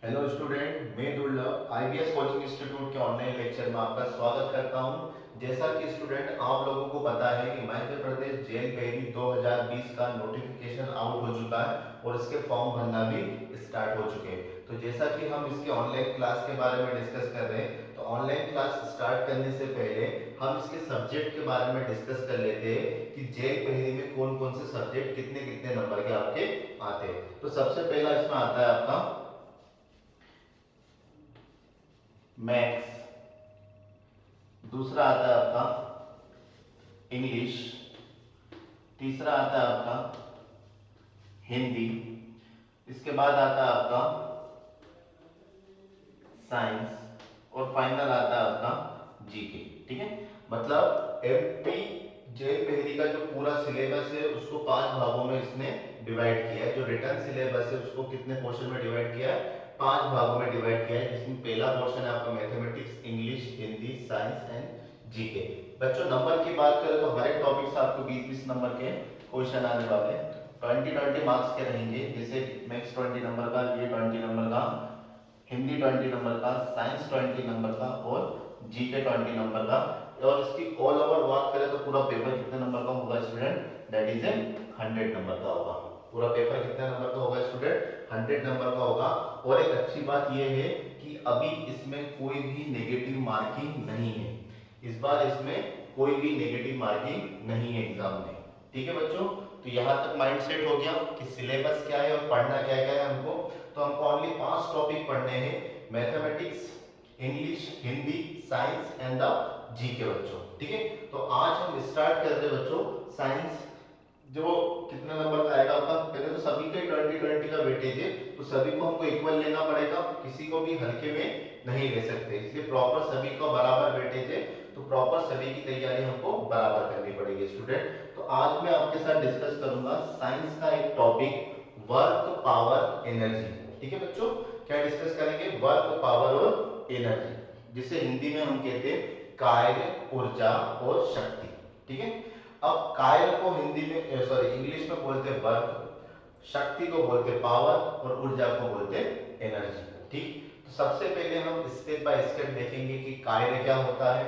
Hello student, मैं दुर्लभ IBS coaching institute के ऑनलाइन लेक्चर में आपका स्वागत करता हूं। जैसा कि स्टूडेंट आप लोगों को पता है कि मध्य प्रदेश जेल पहरी 2020 का नोटिफिकेशन आउट हो चुका है और इसके फॉर्म भरना भी स्टार्ट हो चुके हैं। तो जैसा कि हम इसके ऑनलाइन क्लास के बारे में डिस्कस कर रहे हैं, तो ऑनलाइन क्लास स्टार्ट करने से पहले हम इसके सब्जेक्ट के बारे में डिस्कस कर लेते हैं कि जेल पहरी में कौन कौन से सब्जेक्ट कितने कितने नंबर के आपके आते हैं। तो सबसे पहला इसमें आता है आपका मैथ्स, दूसरा आता है आपका इंग्लिश, तीसरा आता है आपका हिंदी, इसके बाद आता है आपका साइंस और फाइनल आता है आपका जीके। ठीक है, मतलब एमपी जेल पहरी का जो पूरा सिलेबस है उसको 5 भागों में इसने डिवाइड किया है। जो रिटर्न सिलेबस है उसको कितने पोर्शन में डिवाइड किया है? 5 भागों में डिवाइड किया है, जिसमें पहला पोर्शन है आपका mathematics, English, Hindi, science and GK. बच्चों नंबर की बात करें तो हर एक टॉपिक से आपको 20-20 नंबर के क्वेश्चन आने वाले हैं। 20-20 मार्क्स के रहेंगे, जैसे मैथ्स 20 नंबर का, ये 20 नंबर का, हिंदी 20 नंबर का, साइंस 20 नंबर का और जीके 20 नंबर का। और इसकी ऑल ओवर बात करें तो पूरा पेपर कितने नंबर का होगा student? That is a 100 number का होगा। पूरा पेपर कितने नंबर का होगा स्टूडेंट? 100 नंबर का होगा। और एक अच्छी बात यह है कि अभी इसमें कोई भी नेगेटिव मार्किंग नहीं है। इस बार इसमें कोई भी नेगेटिव मार्किंग नहीं है एग्जाम में। ठीक है बच्चों, तो यहां तक माइंड सेट हो गया कि सिलेबस क्या है और पढ़ना क्या क्या है हमको। तो हमको ओनली 5 टॉपिक पढ़ने हैं, mathematics, English, Hindi, science and the GK बच्चों। ठीक है, तो आज हम स्टार्ट करते हैं बच्चों साइंस। जो कितने नंबर का आएगा आपका? पहले तो सभी के 20-20 का वेटेज है, तो सभी को हमको इक्वल लेना पड़ेगा, किसी को भी हल्के में नहीं ले सकते, इसलिए प्रॉपर सभी को बराबर वेटेज है। तो प्रॉपर सभी की तैयारी हमको बराबर करनी पड़ेगी स्टूडेंट। तो आज मैं आपके साथ डिस्कस करूंगा साइंस का एक टॉपिक, वर्क पावर एनर्जी। ठीक है बच्चों, क्या डिस्कस करेंगे? वर्क पावर और एनर्जी, जिसे हिंदी में हम कहते हैं कार्य, ऊर्जा और शक्ति। ठीक है, अब कार्य को हिंदी में सॉरी इंग्लिश में बोलते हैं वर्क, शक्ति को बोलते पावर और ऊर्जा को बोलते एनर्जी। ठीक, तो सबसे पहले हम स्टेप बाय स्टेप देखेंगे कि कार्य क्या होता है,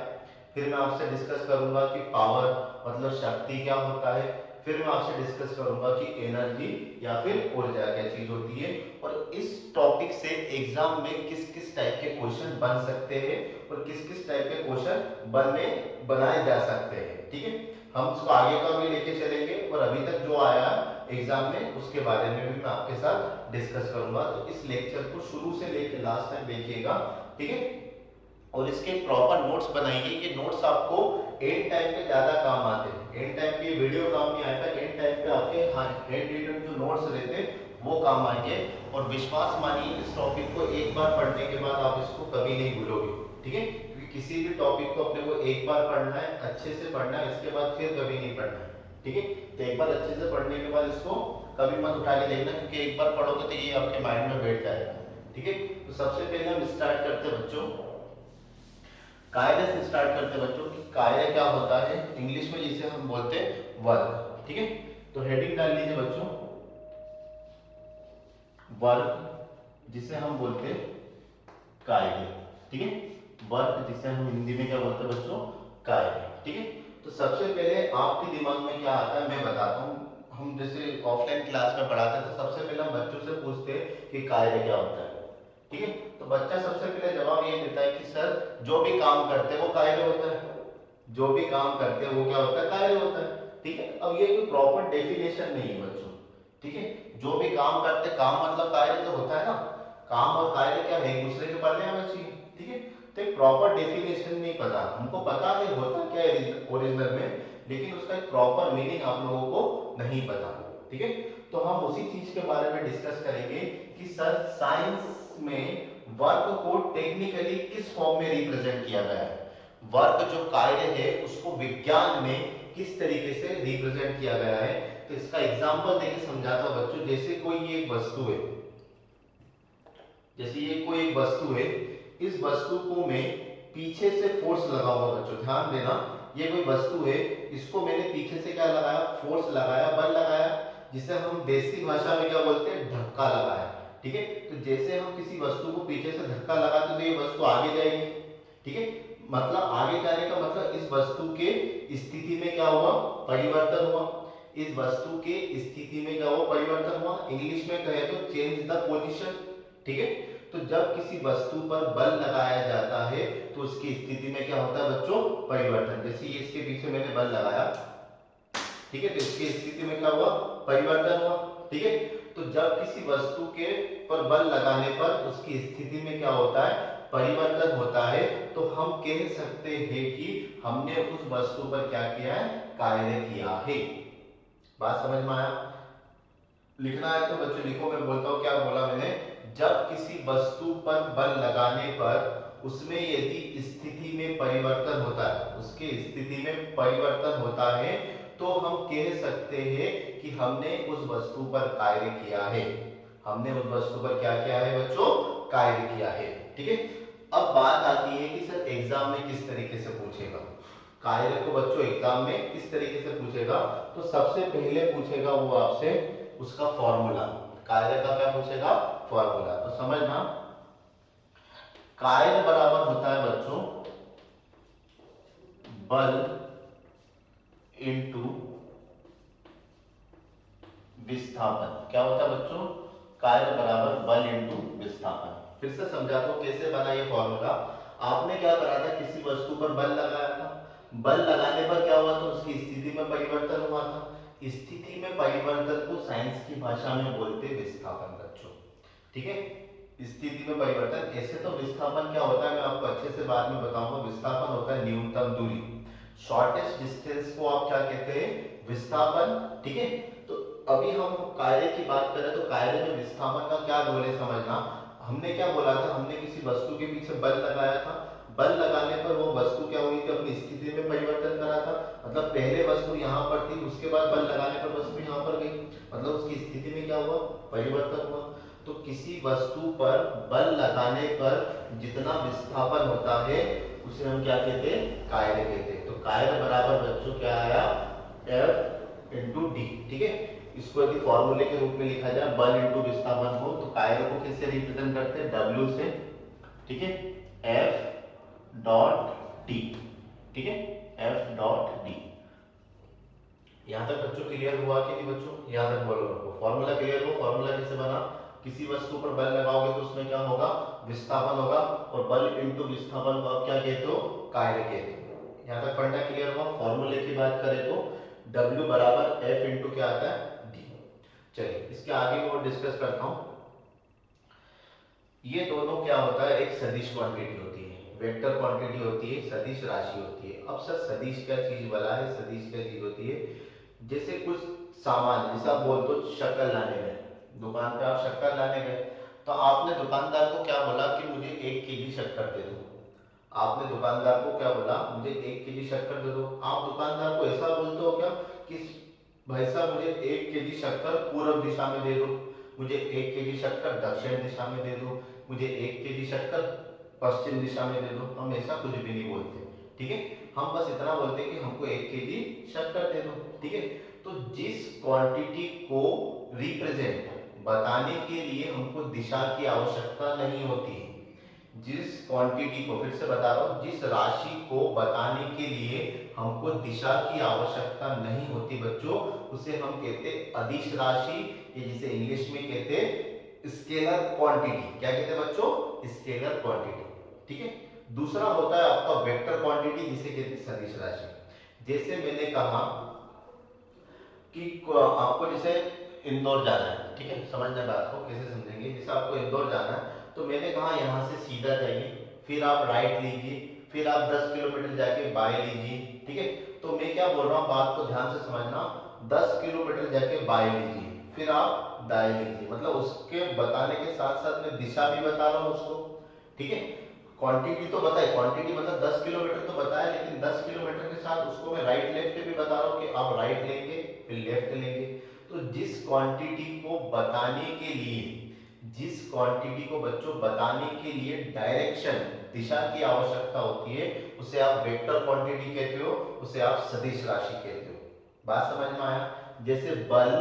फिर मैं आपसे डिस्कस करूंगा कि पावर मतलब शक्ति क्या होता है, फिर मैं आपसे डिस्कस करूंगा कि एनर्जी या फिर ऊर्जा क्या चीज होती है, और इस टॉपिक से एग्जाम में किस किस टाइप के क्वेश्चन बन सकते हैं और किस किस टाइप के क्वेश्चन बनाए जा सकते हैं। ठीक है, हम उसको आगे का भी लेके चलेंगे और अभी तक जो आया एग्जाम में उसके बारे में भी मैं आपके साथ डिस्कस करूंगा। तो इस लेक्चर को शुरू से लेकर लास्ट तक देखिएगा। ठीक है, और इसके प्रॉपर नोट्स बनाइए। ये नोट्स आपको एंड टाइम पे ज्यादा काम आते हैं, एंड टाइम पे वीडियो काम नहीं आएगा, एंड टाइम पे आपके हैंड रिटन जो नोट्स रहते हैं वो काम आएंगे। और विश्वास मानिए इस टॉपिक को एक बार पढ़ने के बाद आप इसको कभी नहीं भूलोगे। ठीक है, क्योंकि किसी भी टॉपिक को अपने को एक बार पढ़ना है, अच्छे से पढ़ना है, इसके बाद फिर कभी नहीं पढ़ना है। ठीक है, तो एक बार अच्छे से पढ़ने के बाद इसको कभी मत उठा के देखना, क्योंकि एक बार पढ़ोगे तो ये आपके माइंड में बैठ जाएगा। ठीक है, तो सबसे पहले हम स्टार्ट करते हैं बच्चों कार्य से। स्टार्ट करते हैं बच्चों कि कार्य क्या होता है, इंग्लिश में जिसे हम बोलते हैं वर्क। ठीक है, तो हेडिंग डाल लीजिए बच्चों, वर्क जिसे हम बोलते हैं कार्य। ठीक है, वर्क जिसे हम हिंदी में क्या बोलते हैं बच्चों? कार्य। ठीक है, तो सबसे पहले आपके दिमाग में क्या आता है मैं बताता हूँ। हम जैसे ऑफलाइन क्लास में पढ़ाते हैं तो सबसे पहले हम बच्चों से पूछते हैं कि कार्य क्या होता है। ठीक है, तो बच्चा सबसे पहले जवाब ये देता है कि सर जो भी काम करते हैं वो कार्य होता है, जो भी काम करते हैं वो क्या होता है? कार्य होता है। ठीक है, अब ये कोई प्रॉपर डेफिनेशन नहीं है बच्चों। ठीक है, जो भी काम करते, काम मतलब कार्य तो होता है ना, काम और कार्य क्या है? एक दूसरे के बदले में चाहिए। ठीक है, तो एक प्रॉपर डेफिनेशन नहीं पता, हमको पता है होता क्या है ओरिजिनल में, लेकिन उसका एक प्रॉपर मीनिंग आप लोगों को नहीं पता। ठीक है, तो हम उसी चीज के बारे में डिस्कस करेंगे कि सर साइंस में वर्क को टेक्निकली किस फॉर्म में रिप्रेजेंट किया गया है, वर्क जो कार्य है उसको विज्ञान में किस तरीके से रिप्रेजेंट किया गया है। तो इसका एग्जांपल देके समझाता हूं बच्चों। जैसे कोई ये एक वस्तु है, जैसे ये कोई एक वस्तु है, इस वस्तु को मैं पीछे से फोर्स लगाऊंगा बच्चों, ध्यान देना। ये कोई वस्तु है, इसको मैंने पीछे से क्या लगाया? फोर्स लगाया, बल लगाया, जिसे हम देसी भाषा में क्या बोलते हैं? धक्का लगाया। ठीक है। तो जैसे हम किसी वस्तु को पीछे से धक्का लगाते तो ये वस्तु आगे जाएगी, ठीक है। मतलब आगे जाने का मतलब इस वस्तु के स्थिति में क्या हुआ, परिवर्तन हुआ। इस वस्तु के स्थिति में क्या हुआ, परिवर्तन हुआ। इंग्लिश में कहे तो चेंज द पोजीशन, ठीक है। तो जब किसी वस्तु पर बल लगाया जाता है तो उसकी स्थिति में क्या होता है बच्चों, परिवर्तन। जैसे ये इसके पीछे मैंने बल लगाया, ठीक है, तो इसकी स्थिति में क्या हुआ, परिवर्तन हुआ, ठीक है। तो जब किसी वस्तु के पर बल लगाने पर उसकी स्थिति में क्या होता है, परिवर्तन होता है, तो हम कह सकते हैं कि हमने उस वस्तु पर क्या किया है, कार्य किया है। बात समझ में आया? लिखना है तो बच्चों लिखो, मैं बोलता हूं क्या बोला मैंने। जब किसी वस्तु पर बल लगाने पर उसमें यदि स्थिति में परिवर्तन होता है, उसके स्थिति में परिवर्तन होता है, तो हम कह सकते हैं कि हमने उस वस्तु पर कार्य किया है। हमने उस वस्तु पर क्या किया है बच्चों, कार्य किया है, ठीक है। अब बात आती है कि सर एग्जाम में किस तरीके से पूछेगा कार्य को, बच्चों एग्जाम में किस तरीके से पूछेगा। तो सबसे पहले पूछेगा वो आपसे उसका फॉर्मूला, कार्य का क्या पूछेगा, फॉर्मूला। तो समझना, कार्य बराबर होता है बच्चों बल इंटू विस्थापन। क्या होता है बच्चों, कार्य बराबर बल इंटू विस्थापन। फिर से समझाता हूं कैसे बना ये फॉर्मूला। आपने क्या करा था, किसी वस्तु पर बल लगाया था, बल लगाने पर क्या हुआ, तो उसकी स्थिति में परिवर्तन हुआ था। स्थिति में परिवर्तन को साइंस की भाषा में बोलते विस्थापन बच्चों, ठीक है। स्थिति में परिवर्तन, ऐसे तो विस्थापन क्या होता है मैं आपको अच्छे से बाद में बताऊंगा। विस्थापन होता है न्यूनतम दूरी, शॉर्टेस्ट डिस्टेंस को आप क्या कहते हैं, विस्थापन, ठीक है। तो अभी हम कार्य की बात करें तो कार्य में विस्थापन का क्या रोल है समझना। हमने क्या बोला था, हमने किसी वस्तु के पीछे बल लगाया था, बल लगाने पर वो वस्तु क्या हुई थी, अपनी स्थिति में परिवर्तन करा था। मतलब पहले वस्तु यहाँ पर थी, उसके बाद बल लगाने पर वस्तु यहाँ पर गई, मतलब उसकी स्थिति में क्या हुआ, परिवर्तन हुआ। तो किसी वस्तु पर बल लगाने पर जितना विस्थापन होता है उसे हम क्या कहते हैं, कार्य कहते हैं। तो कार्य बराबर बच्चों क्या आया, F इंटू डी, ठीक है। इसको यदि फॉर्मूले के रूप में लिखा जाए बल इंटू विस्थापन को, तो कार्य को किससे रिप्रेजेंट करते हैं, W से, ठीक है, F डॉट डी, ठीक है, F डॉट डी। यहां तक बच्चों क्लियर हुआ कि नहीं बच्चों, यहां तक बोलो रखो, फॉर्मूला क्लियर हो। फॉर्मूला कैसे बना, किसी वस्तु पर बल लगाओगे तो उसमें क्या होगा, विस्थापन होगा, और बल इंटू विस्थापन को आप क्या कहते हो, कार्य कहते हो। यहां तक फंडा क्लियर हुआ। फॉर्मूले की बात करें तो W बराबर F इंटू क्या आता है, D। चलिए इसके आगे को डिस्कस करता हूं। ये दोनों क्या होता है, एक सदिश क्वांटिटी होती है, वेक्टर क्वांटिटी होती है, सदिश राशि होती है। अब सर सदिश क्या चीज वाला है, सदिश क्या चीज होती है, जैसे कुछ सामान, जैसे आप बोलते हो शक्कर लाने गए, दुकान पे आप शक्कर लाने गए, तो आपने दुकानदार को क्या बोला कि मुझे 1 केजी शक्कर दे दो। आपने दुकानदार को क्या बोला, मुझे 1 केजी शक्कर दे दो। आप दुकानदार को ऐसा बोलते हो क्या कि भाई साहब मुझे 1 केजी शक्कर पूर्व दिशा में दे दो, मुझे 1 केजी शक्कर दक्षिण दिशा में दे दो, मुझे 1 केजी शक्कर पश्चिम दिशा में दे दो। हम ऐसा कुछ भी नहीं बोलते, ठीक है। हम बस इतना बोलते हैं कि हमको 1 केजी शक्कर दे दो, ठीक है। तो जिस क्वांटिटी को रिप्रेजेंट बताने के लिए हमको दिशा की आवश्यकता नहीं होती, जिस क्वांटिटी को, फिर से बता रहा हूं, जिस राशि को बताने के लिए हमको दिशा की आवश्यकता नहीं होती बच्चों, उसे हम कहते हैं अदिश राशि, या जिसे इंग्लिश में कहते हैं स्केलर क्वांटिटी। क्या कहते हैं बच्चों, स्केलर क्वांटिटी, ठीक है। दूसरा होता है आपका वेक्टर क्वांटिटी, जिसे कहते हैं सदिश राशि। जैसे मैंने कहा कि आपको जैसे इंदौर जाना है, ठीक है, समझना बात को कैसे समझेंगे। जैसे आपको इंदौर जाना है तो मैंने कहा यहाँ से सीधा जाइए, फिर आप राइट लीजिए, फिर आप 10 किलोमीटर जाके बाएं लीजिए, ठीक है। तो मैं क्या बोल रहा हूँ, बात को ध्यान से समझना, 10 किलोमीटर जाके बाएं लीजिए, फिर आप दाएं लीजिए, मतलब उसके बताने के साथ साथ मैं दिशा भी बता रहा हूँ उसको, ठीक है। क्वांटिटी तो बताए, क्वांटिटी मतलब 10 किलोमीटर तो बताया, लेकिन 10 किलोमीटर के साथ उसको मैं राइट लेफ्ट भी बता रहा हूँ कि आप राइट लेंगे फिर लेफ्ट लेंगे। तो जिस क्वांटिटी को बताने के लिए, जिस क्वांटिटी को बच्चों बताने के लिए डायरेक्शन, दिशा की आवश्यकता होती है, उसे आप वेक्टर क्वांटिटी कहते हो, उसे आप सदिश राशि कहते हो। बात समझ में आया। जैसे बल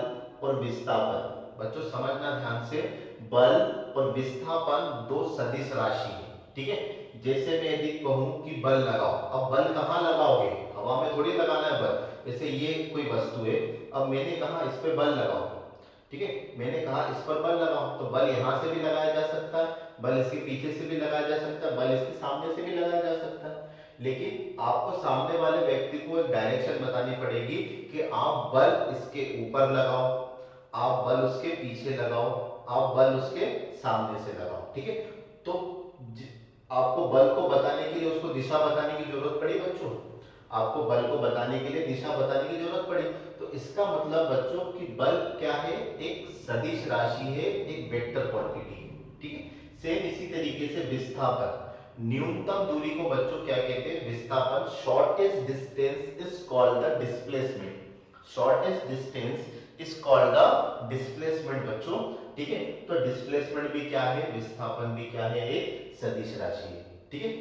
और विस्थापन, बच्चों समझना ध्यान से, बल और विस्थापन दो सदिश राशि है, ठीक है। जैसे मैं यदि कहूं कि बल लगाओ, अब बल कहां लगाओगे, हवा में थोड़ी लगाना है बल। जैसे ये कोई वस्तु है, अब मैंने कहा इस पे बल लगाओ, ठीक है, मैंने कहा इस पर बल लगाओ, तो बल यहां से भी लगाया जा सकता है, बल इसके पीछे से भी लगाया जा सकता है, बल इसके सामने से भी लगाया जा सकता है। लेकिन आपको सामने वाले व्यक्ति को एक डायरेक्शन बतानी पड़ेगी कि आप बल इसके ऊपर लगाओ, आप बल उसके पीछे लगाओ, आप बल उसके सामने से लगाओ, ठीक है। तो आपको बल को बताने के लिए उसको दिशा बताने की जरूरत पड़ी बच्चों, आपको बल को बताने के लिए दिशा बताने की जरूरत पड़ी। तो इसका मतलब बच्चों कि बल क्या है, एक सदिश राशि है, एक वेक्टर क्वांटिटी है, ठीक है। सेम इसी तरीके से विस्थापन, न्यूनतम दूरी को बच्चों क्या कहते हैं, विस्थापन। Shortest distance is called the displacement, shortest distance is called the displacement बच्चों, ठीक है। तो डिस्प्लेसमेंट भी क्या है, विस्थापन भी क्या है, एक सदिश राशि है, ठीक है।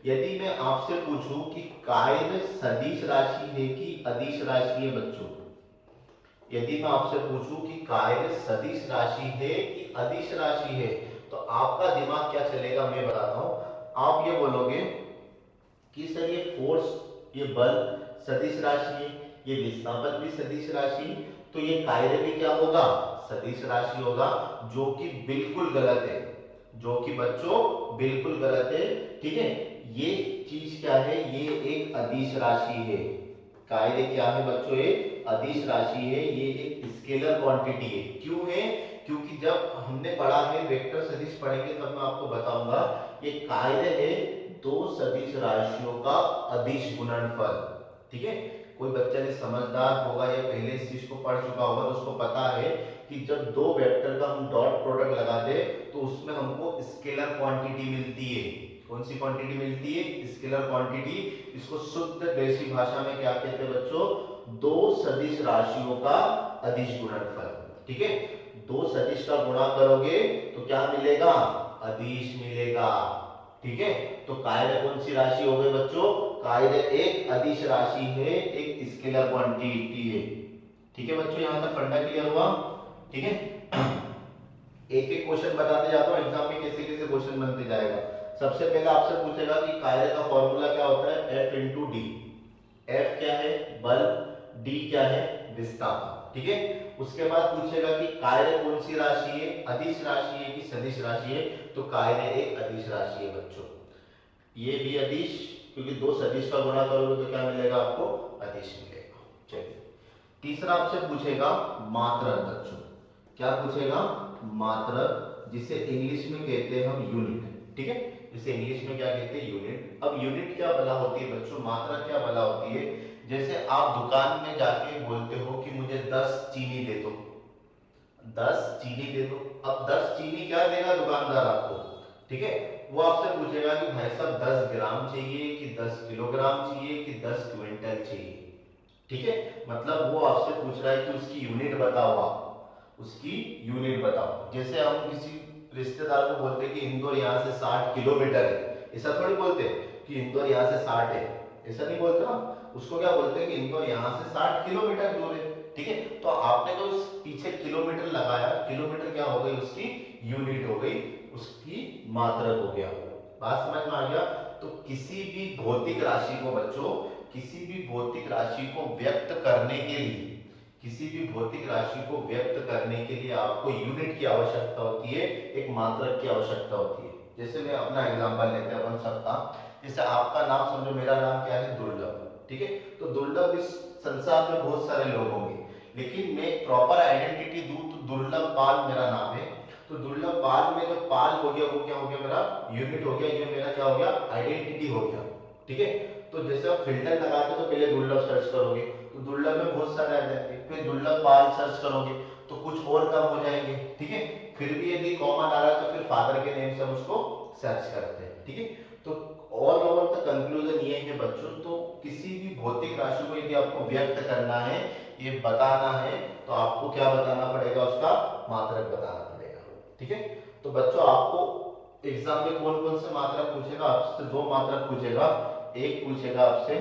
यदि मैं आपसे पूछूं कि कार्य सदिश राशि है कि अदिश राशि है बच्चों, यदि मैं आपसे पूछूं कि कार्य सदिश राशि है कि अदिश राशि है, तो आपका दिमाग क्या चलेगा मैं बताता हूं। आप ये बोलोगे कि सर ये फोर्स, ये बल सदिश राशि है, ये विस्थापन भी सदिश राशि, तो ये कार्य भी क्या होगा, सदिश राशि होगा, जो कि बिल्कुल गलत है, जो कि बच्चों बिल्कुल गलत है, ठीक है। ये चीज क्या है, ये एक अदिश राशि है, कार्य क्या है बच्चों, एक अदिश राशि है, ये एक स्केलर क्वांटिटी है। क्यों है, क्योंकि जब हमने पढ़ा है वेक्टर सदिश पढ़ेंगे तब मैं आपको बताऊंगा, ये कार्य है दो सदिश राशियों का अदिश गुणनफल, ठीक है। कोई बच्चा जो समझदार होगा या पहले इस चीज को पढ़ चुका होगा तो उसको पता है कि जब दो वेक्टर का हम डॉट प्रोडक्ट लगाते हैं तो उसमें हमको स्केलर क्वांटिटी मिलती है। कौन सी क्वांटिटी मिलती है, स्केलर क्वांटिटी। इसको शुद्ध देसी भाषा में क्या कहते हैं बच्चों, दो सदिश राशियों का अदिश गुणनफल, ठीक है। दो सदिश का गुणा करोगे तो क्या मिलेगा, अदिश मिलेगा, ठीक है। तो कार्य कौन सी राशि हो गई बच्चों, कार्य एक अदिश राशि है, एक स्केलर क्वांटिटी है, ठीक है बच्चों। यहां तक फंडा क्लियर हुआ, ठीक है। एक एक क्वेश्चन बताते जाता हूं, एग्जाम में कैसे कैसे क्वेश्चन बनते जाएगा। सबसे पहले आपसे पूछेगा कि कार्य का फॉर्मूला क्या होता है, एफ इंटू डी। एफ क्या है, बल, डी क्या है, विस्थापन, ठीक है। उसके बाद पूछेगा कि कार्य कौन सी राशि है, अदिश राशि है कि सदिश राशि है, तो कार्य एक अदिश राशि है बच्चों, ये भी अदिश, क्योंकि दो सदिश का गुणा करोगे तो क्या मिलेगा आपको, अदिश मिलेगा। चलिए, तीसरा आपसे पूछेगा मात्रक बच्चों, क्या पूछेगा, मात्रक, जिसे इंग्लिश में कहते हैं हम यूनिट, ठीक है। इसे इंग्लिश में क्या कहते हैं, यूनिट। अब यूनिट क्या भला होती है बच्चों, मात्रक क्या भला होती है। जैसे आप दुकान में जाके बोलते हो कि मुझे 10 चीनी दे दो, 10 चीनी दे दो। अब 10 चीनी क्या देगा दुकानदार आपको, ठीक है। वो आपसे पूछेगा कि भाई साहब 10 ग्राम चाहिए कि 10 किलोग्राम चाहिए कि 10 क्विंटल चाहिए, ठीक है। मतलब वो आपसे पूछ रहा है कि उसकी यूनिट बताओ, आप उसकी यूनिट बताओ। जैसे हम किसी रिश्तेदार को बोलते हैं कि इंदौर यहाँ से 60 किलोमीटर है, ऐसा थोड़ी बोलते कि इंदौर यहाँ से 60 है, ऐसा नहीं बोलते ना। उसको क्या बोलते हैं कि इंदौर यहाँ से 60 किलोमीटर दूर है, ठीक है। तो आपने जो उस पीछे किलोमीटर लगाया, किलोमीटर क्या हो गई, उसकी यूनिट हो गई, उसकी मात्रक हो गया। बात समझ में आ गया। तो किसी भी भौतिक राशि को बच्चों, किसी भी भौतिक राशि को व्यक्त करने के लिए, किसी भी भौतिक राशि को व्यक्त करने के लिए आपको यूनिट की आवश्यकता होती है, एक मात्रक की आवश्यकता होती है। जैसे मैं अपना एग्जांपल लेते हैं अपन सबका, जैसे आपका नाम समझो, मेरा नाम क्या है, दुर्लभ, ठीक है। तो दुर्लभ, इस संसार में बहुत सारे लोग होंगे, लेकिन मैं प्रॉपर आइडेंटिटी दूं तो दुर्लभ पाल मेरा नाम है। तो दुर्लभ पाल में जो पाल हो गया वो क्या हो गया, मेरा यूनिट हो गया, ये मेरा क्या हो गया, आइडेंटिटी हो गया, ठीक है। तो जैसे आप फिल्टर लगाते तो पहले दुर्लभ सर्च करोगे तो दुर्लभ में बहुत सारे आ जाएंगे, फिर दुर्लभ पाल सर्च करोगे तो कुछ और कम हो जाएंगे, ठीक है। फिर भी यदि कॉमन आ रहा है तो फिर फादर के नेम से हम उसको सर्च करते हैं, ठीक है। तो ऑल ओवर द कंक्लूजन ये है बच्चों, तो किसी भी भौतिक राशि को यदि आपको व्यक्त करना है, ये बताना है, तो आपको क्या बताना पड़ेगा, उसका मात्रक बताना पड़ेगा, ठीक है। तो बच्चों आपको एग्जाम में कौन कौन से मात्रक पूछेगा, आपसे दो मात्रक पूछेगा। एक पूछेगा आपसे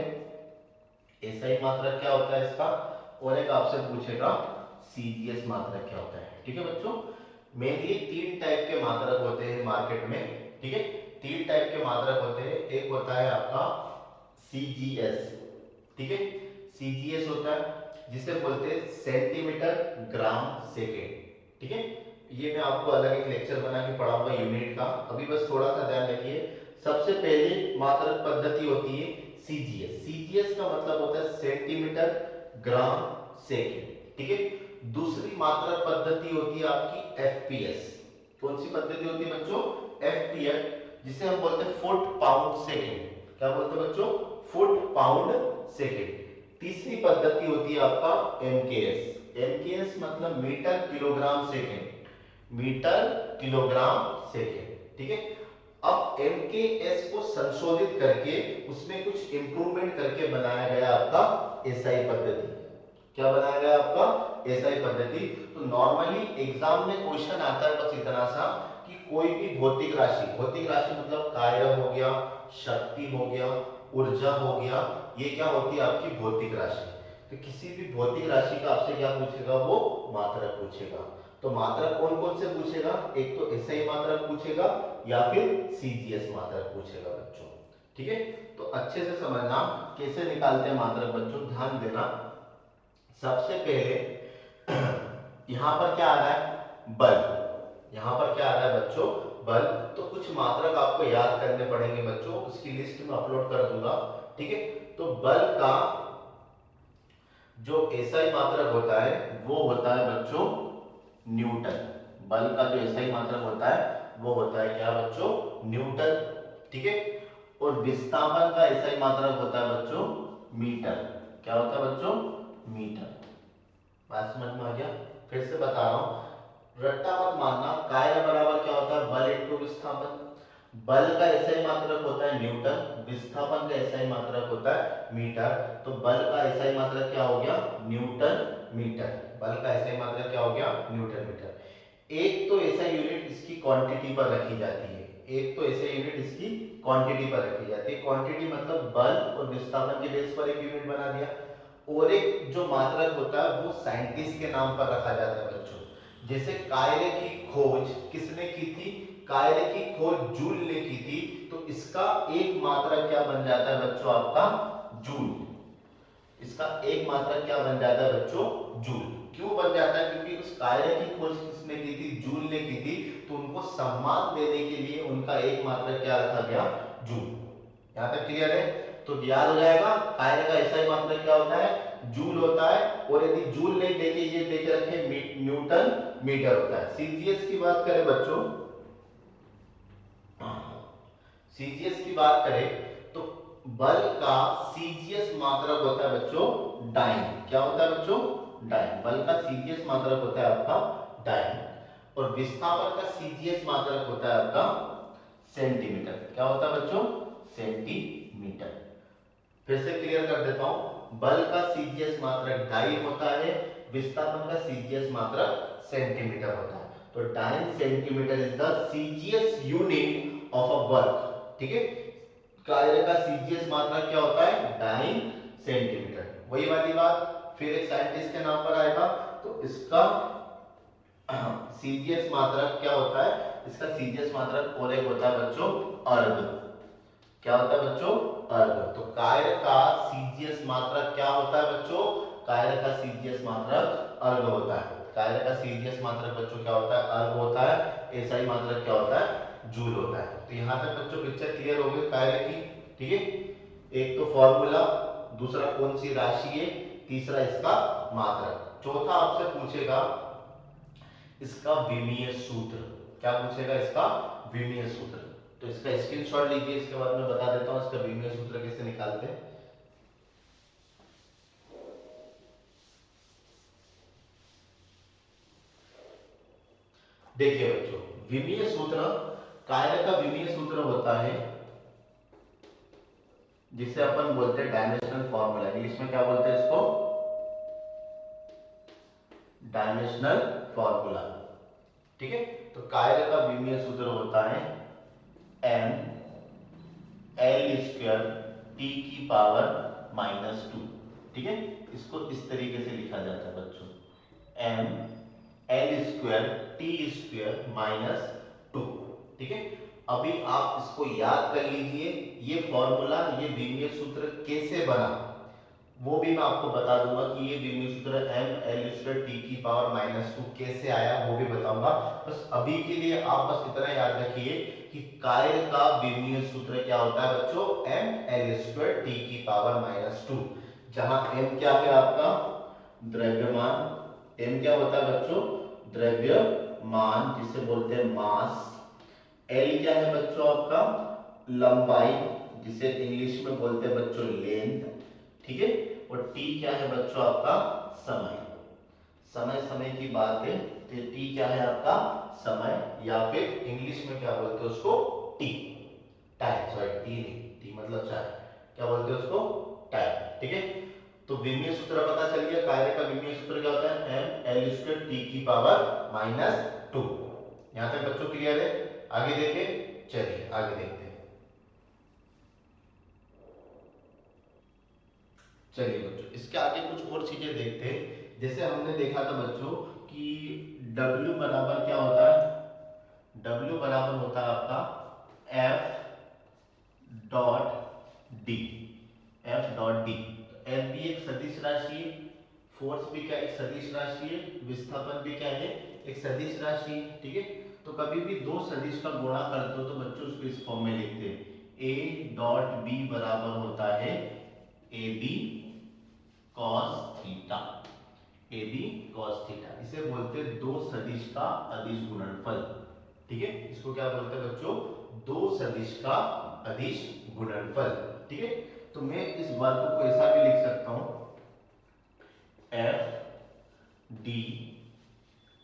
एसआई मात्रक क्या होता है इसका, और एक आपसे पूछेगा सीजीएस मात्रक क्या होता है, ठीक है बच्चों। मेनली तीन टाइप के मात्रक होते हैं मार्केट में, ठीक है। तीन टाइप के मात्रक होते हैं। एक होता है आपका सीजीएस, ठीक है। सीजीएस होता है जिसे बोलते हैं सेंटीमीटर ग्राम सेकेंड, ठीक है। ये मैं आपको अलग एक लेक्चर बना के पढ़ाऊंगा यूनिट का, अभी बस थोड़ा सा ध्यान रखिए। सबसे पहली मात्रक पद्धति होती है सीजीएस। सीजीएस का मतलब होता है सेंटीमीटर ग्राम सेकेंड, ठीक है। दूसरी मात्रक पद्धति होती है आपकी एफपीएस। कौन सी पद्धति होती है बच्चों? एफपीएस, जिसे हम बोलते हैं फुट पाउंड सेकेंड। क्या बोलते हैं बच्चों? Foot pound second. तीसरी पद्धति होती है आपका एमकेएस। एमकेएस मतलब metre kilogram second, metre kilogram second, ठीक है। अब एमकेएस को संशोधित करके उसमें कुछ इंप्रूवमेंट करके बनाया गया आपका एसआई पद्धति। क्या बनाया गया आपका? एसआई पद्धति। तो नॉर्मली एग्जाम में क्वेश्चन आता है बस इतना सा कि कोई भी भौतिक राशि, भौतिक राशि मतलब कार्य हो गया, शक्ति हो गया, ऊर्जा हो गया, ये क्या होती है आपकी भौतिक राशि। तो किसी भी भौतिक राशि का आपसे क्या पूछेगा? वो मात्रक पूछेगा। तो मात्रक कौन कौन से पूछेगा? एक तो एसआई मात्रक पूछेगा या फिर सीजीएस मात्रक पूछेगा बच्चों, ठीक है। तो अच्छे से समझना कैसे निकालते हैं मात्रक बच्चों, ध्यान देना। सबसे पहले यहां पर क्या आ रहा है? बल। यहां पर क्या आ रहा है बच्चों? बल। तो कुछ मात्रक आपको याद करने पड़ेंगे बच्चों, उसकी लिस्ट में अपलोड कर दूंगा, ठीक है। तो बल का जो एसआई मात्रक होता है वो होता है बच्चों न्यूटन। बल का जो एसआई मात्रक होता है वो होता है क्या बच्चों? न्यूटन, ठीक है। और विस्थापन का एसआई मात्रक होता है बच्चों मीटर। क्या होता है बच्चों? मीटर। बात समझ में आ गया? फिर से बता रहा हूं, रट्टा मत मानना। कार्य बराबर क्या होता है? बल इंटू विस्थापन। बल का एसआई मात्रक होता है न्यूटन, विस्थापन का एसआई मात्रक होता है मीटर। तो बल का एसआई मात्रक क्या हो गया? Newton metre. बल का एसआई मात्रक क्या हो गया? Newton metre. एक तो ऐसा यूनिट इसकी क्वांटिटी पर रखी जाती है, एक तो ऐसा यूनिट इसकी क्वांटिटी पर रखी जाती है। क्वांटिटी मतलब बल और विस्थापन के बेस पर एक यूनिट बना दिया। और एक जो मात्रक होता है वो साइंटिस्ट के नाम पर रखा जाता है बच्चों। जैसे कायरे की खोज किसने की थी? कायरे की खोज जूल ने की थी। तो इसका एक मात्रक क्या बन जाता है बच्चों? आपका जूल। इसका एक मात्रक क्या बन जाता है बच्चों? जूल। क्यों बन जाता है? क्योंकि उस कायरे की खोज किसने की थी? जूल ने की थी। तो उनको सम्मान देने के लिए उनका एक मात्रक क्या रखा गया? जूल। यहां तक क्लियर है? तो याद हो जाएगा कायरे का एसआई मात्रक क्या होता है? जूल होता है। और यदि जूल नहीं देखे, ये देखे रखे न्यूटन मीटर होता है। सीजीएस की बात करें बच्चों, सीजीएस की बात करें तो बल का सीजीएस मात्रक होता है बच्चों डाइन। क्या होता है बच्चों? डाइन। बल का सीजीएस मात्रक होता है आपका डाइन। और विस्थापन का सीजीएस मात्रक होता है आपका सेंटीमीटर। क्या होता है बच्चों? सेंटीमीटर। फिर से क्लियर कर देता हूं, बल का सीजीएस मात्रक डाइन होता है, विस्थापन का सीजीएस मात्रक सेंटीमीटर होता है। तो dyne centimetre is the CGS unit of a work, ठीक है। कार्य का सीजीएस मात्रक क्या होता है? Dyne centimetre. वही वाली बात फिर एक साइंटिस्ट के नाम पर आएगा। तो इसका सीजीएस मात्रक क्या होता है? इसका सीजीएस मात्रक और एक होता है बच्चों अर्ग। क्या होता है बच्चों? अर्ग। तो कार्य का सीजीएस मात्रक क्या होता है बच्चों? कार्य का सीजीएस मात्रक अर्ग होता है। कार्य का सीजीएस मात्रक बच्चों क्या होता है? अर्ग होता है। एसआई मात्रक क्या होता है? जूल होता है। तो यहां तक बच्चों पिक्चर क्लियर हो गई कार्य की, ठीक है। एक तो फॉर्मूला, दूसरा कौन सी राशि है, तीसरा इसका मात्रक, चौथा आपसे पूछेगा इसका विमीय सूत्र। क्या पूछेगा? इसका विमीय सूत्र। तो इसका स्क्रीनशॉट लीजिए, इसके बाद मैं बता देता हूं इसका विमीय सूत्र कैसे निकालते हैं। देखिए बच्चों, विमीय सूत्र, कार्य का विमीय सूत्र होता है जिसे अपन बोलते हैं डायमेंशनल फॉर्मूला। इंग्लिश में क्या बोलते हैं इसको? डायमेंशनल फॉर्मूला, ठीक है। तो कार्य का विमीय सूत्र होता है एम एल स्क्वायर टी की पावर -2, ठीक है। इसको इस तरीके से लिखा जाता है बच्चों, M L square T square minus two. ठीक है, अभी आप इसको याद कर लीजिए, ये फॉर्मूला, ये विमीय सूत्र कैसे बना वो भी मैं आपको बता दूंगा कि ये विमीय सूत्र एम एल स्क्वायर टी की पावर माइनस टू कैसे आया वो भी बताऊंगा। बस अभी के लिए आप बस इतना याद रखिए कि कायल का विमीय सूत्र क्या होता है बच्चों, एम एल स्क्वायर टी की पावर माइनस टू, जहां एम क्या है आपका द्रव्यमान, एम क्या होता है बच्चों, द्रव्यमान जिसे बोलते हैं मास, एल क्या है बच्चों आपका लंबाई जिसे इंग्लिश में बोलते हैं बच्चों लेंथ। ठीक है, और टी क्या है बच्चों आपका समय, समय समय की बात है तो टी क्या है आपका समय, या फिर इंग्लिश में क्या बोलते हैं उसको टी, टाइम, सॉरी टी नहीं, टी मतलब चाय, क्या बोलते हैं उसको टाइम। ठीक है, तो विमीय सूत्र पता चल गया, कार्य का विमीय सूत्र क्या होता है, एम एल स्क्वायर टी की पावर माइनस टू। यहां तक बच्चों क्लियर है, आगे देखें, चलिए आगे देखते हैं। चलिए बच्चों इसके आगे कुछ और चीजें देखते हैं। जैसे हमने देखा था बच्चों कि W बराबर क्या होता है, W बराबर होता है आपका F dot D, F dot D. F भी एक सदिश राशि है, फोर्स भी क्या एक सदिश राशि है, विस्थापन भी क्या है एक सदिश राशि है। ठीक है, तो कभी भी दो सदिश का गुणा करते हो तो बच्चों उसको इस फॉर्म में लिखते हैं, A डॉट बी बराबर होता है A B cos theta, A B cos theta, इसे बोलते हैं दो सदिश का अदिश गुणनफल। ठीक है, इसको क्या बोलते हैं बच्चों, दो सदिश का अदिश गुणनफल। ठीक है, तो मैं इस वर्ग को ऐसा भी लिख सकता हूं, एफ डी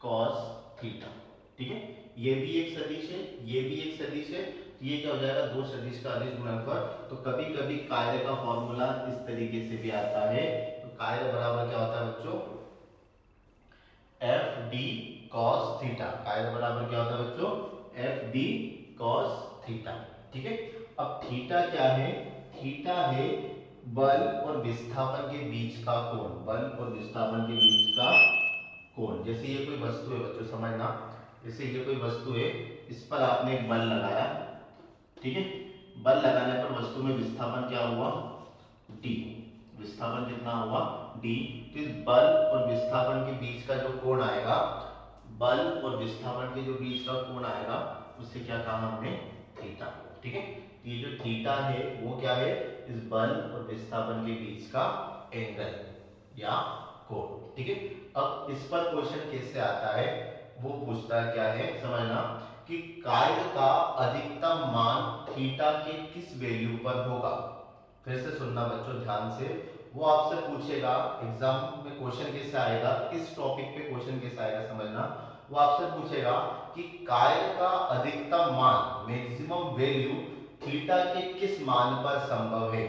कॉस थीटा। ठीक है, ये भी एक सदिश है, ये भी एक सदिश है, तो ये क्या हो जाएगा दो सदिश का अदिश गुणनफल। तो कभी कभी कार्य का फॉर्मूला इस तरीके से भी आता है, तो कार्य बराबर क्या होता है बच्चों, एफ डी कॉस थीटा, कार्य बराबर क्या होता है बच्चों, एफ डी कॉस थीटा। ठीक है, अब थीटा क्या है, थीटा है बल और विस्थापन के बीच का कोण, बल और विस्थापन के बीच का कोण। जैसे ये कोई वस्तु है बच्चों, समझना, जैसे ये कोई वस्तु है, इस पर आपने एक बल लगाया। ठीक है, बल लगाने पर वस्तु में विस्थापन क्या हुआ, डी, विस्थापन कितना हुआ डी। तो इस बल और विस्थापन के बीच का जो कोण आएगा, बल और विस्थापन के जो बीच का कोण आएगा उससे क्या कहा हमने, थीटा। ठीक है, तो ये जो थीटा है वो क्या है, इस बल और विस्थापन के बीच का एंगल या कोण। ठीक है, अब इस पर क्वेश्चन कैसे आता है वो पूछता है क्या है, समझना कि कार्य का अधिकतम मान थीटा के किस वैल्यू पर होगा। फिर से सुनना बच्चों ध्यान से, वो आपसे पूछेगा एग्जाम में, क्वेश्चन कैसे आएगा, किस टॉपिक पे क्वेश्चन कैसे आएगा समझना। वो आपसे पूछेगा कि कार्य का अधिकतम मान मैक्सिमम वैल्यू थीटा के किस मान पर संभव है।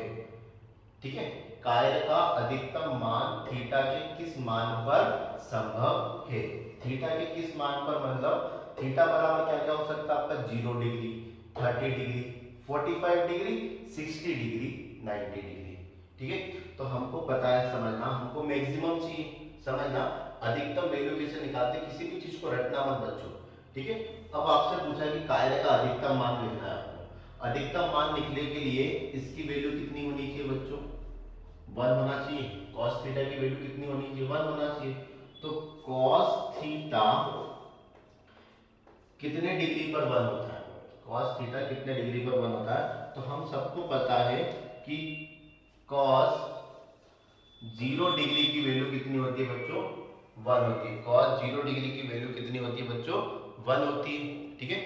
ठीक है, कार्य का अधिकतम मान थीटा के किस मान पर संभव है, थीटा के किस मान पर, मतलब थीटा बराबर क्या क्या हो सकता है आपका, 0 degree, 30 degree, 45 degree, 60 degree, 90 degree. ठीक है, तो हमको पता है, समझना, हमको मैक्सिमम चाहिए, समझना अधिकतम वैल्यू कैसे निकालते, किसी भी चीज को रटना मत बच्चों। ठीक है, अब आपसे पूछा कि कार्य का अधिकतम मान लिखना है आपको, अधिकतम मान लिखने के लिए इसकी वैल्यू कितनी होनी चाहिए बच्चों, 1 होना चाहिए, cos थीटा की वैल्यू कितनी होनी चाहिए, 1 होना चाहिए। तो cos थीटा कितने डिग्री पर 1 होता है, cos थीटा कितने डिग्री पर 1 होता है, तो हम सबको पता है कि cos 0 डिग्री की वैल्यू कितनी होती है बच्चों, 1 होती है, cos 0 डिग्री की वैल्यू कितनी होती है बच्चों, 1 होती है। ठीक है,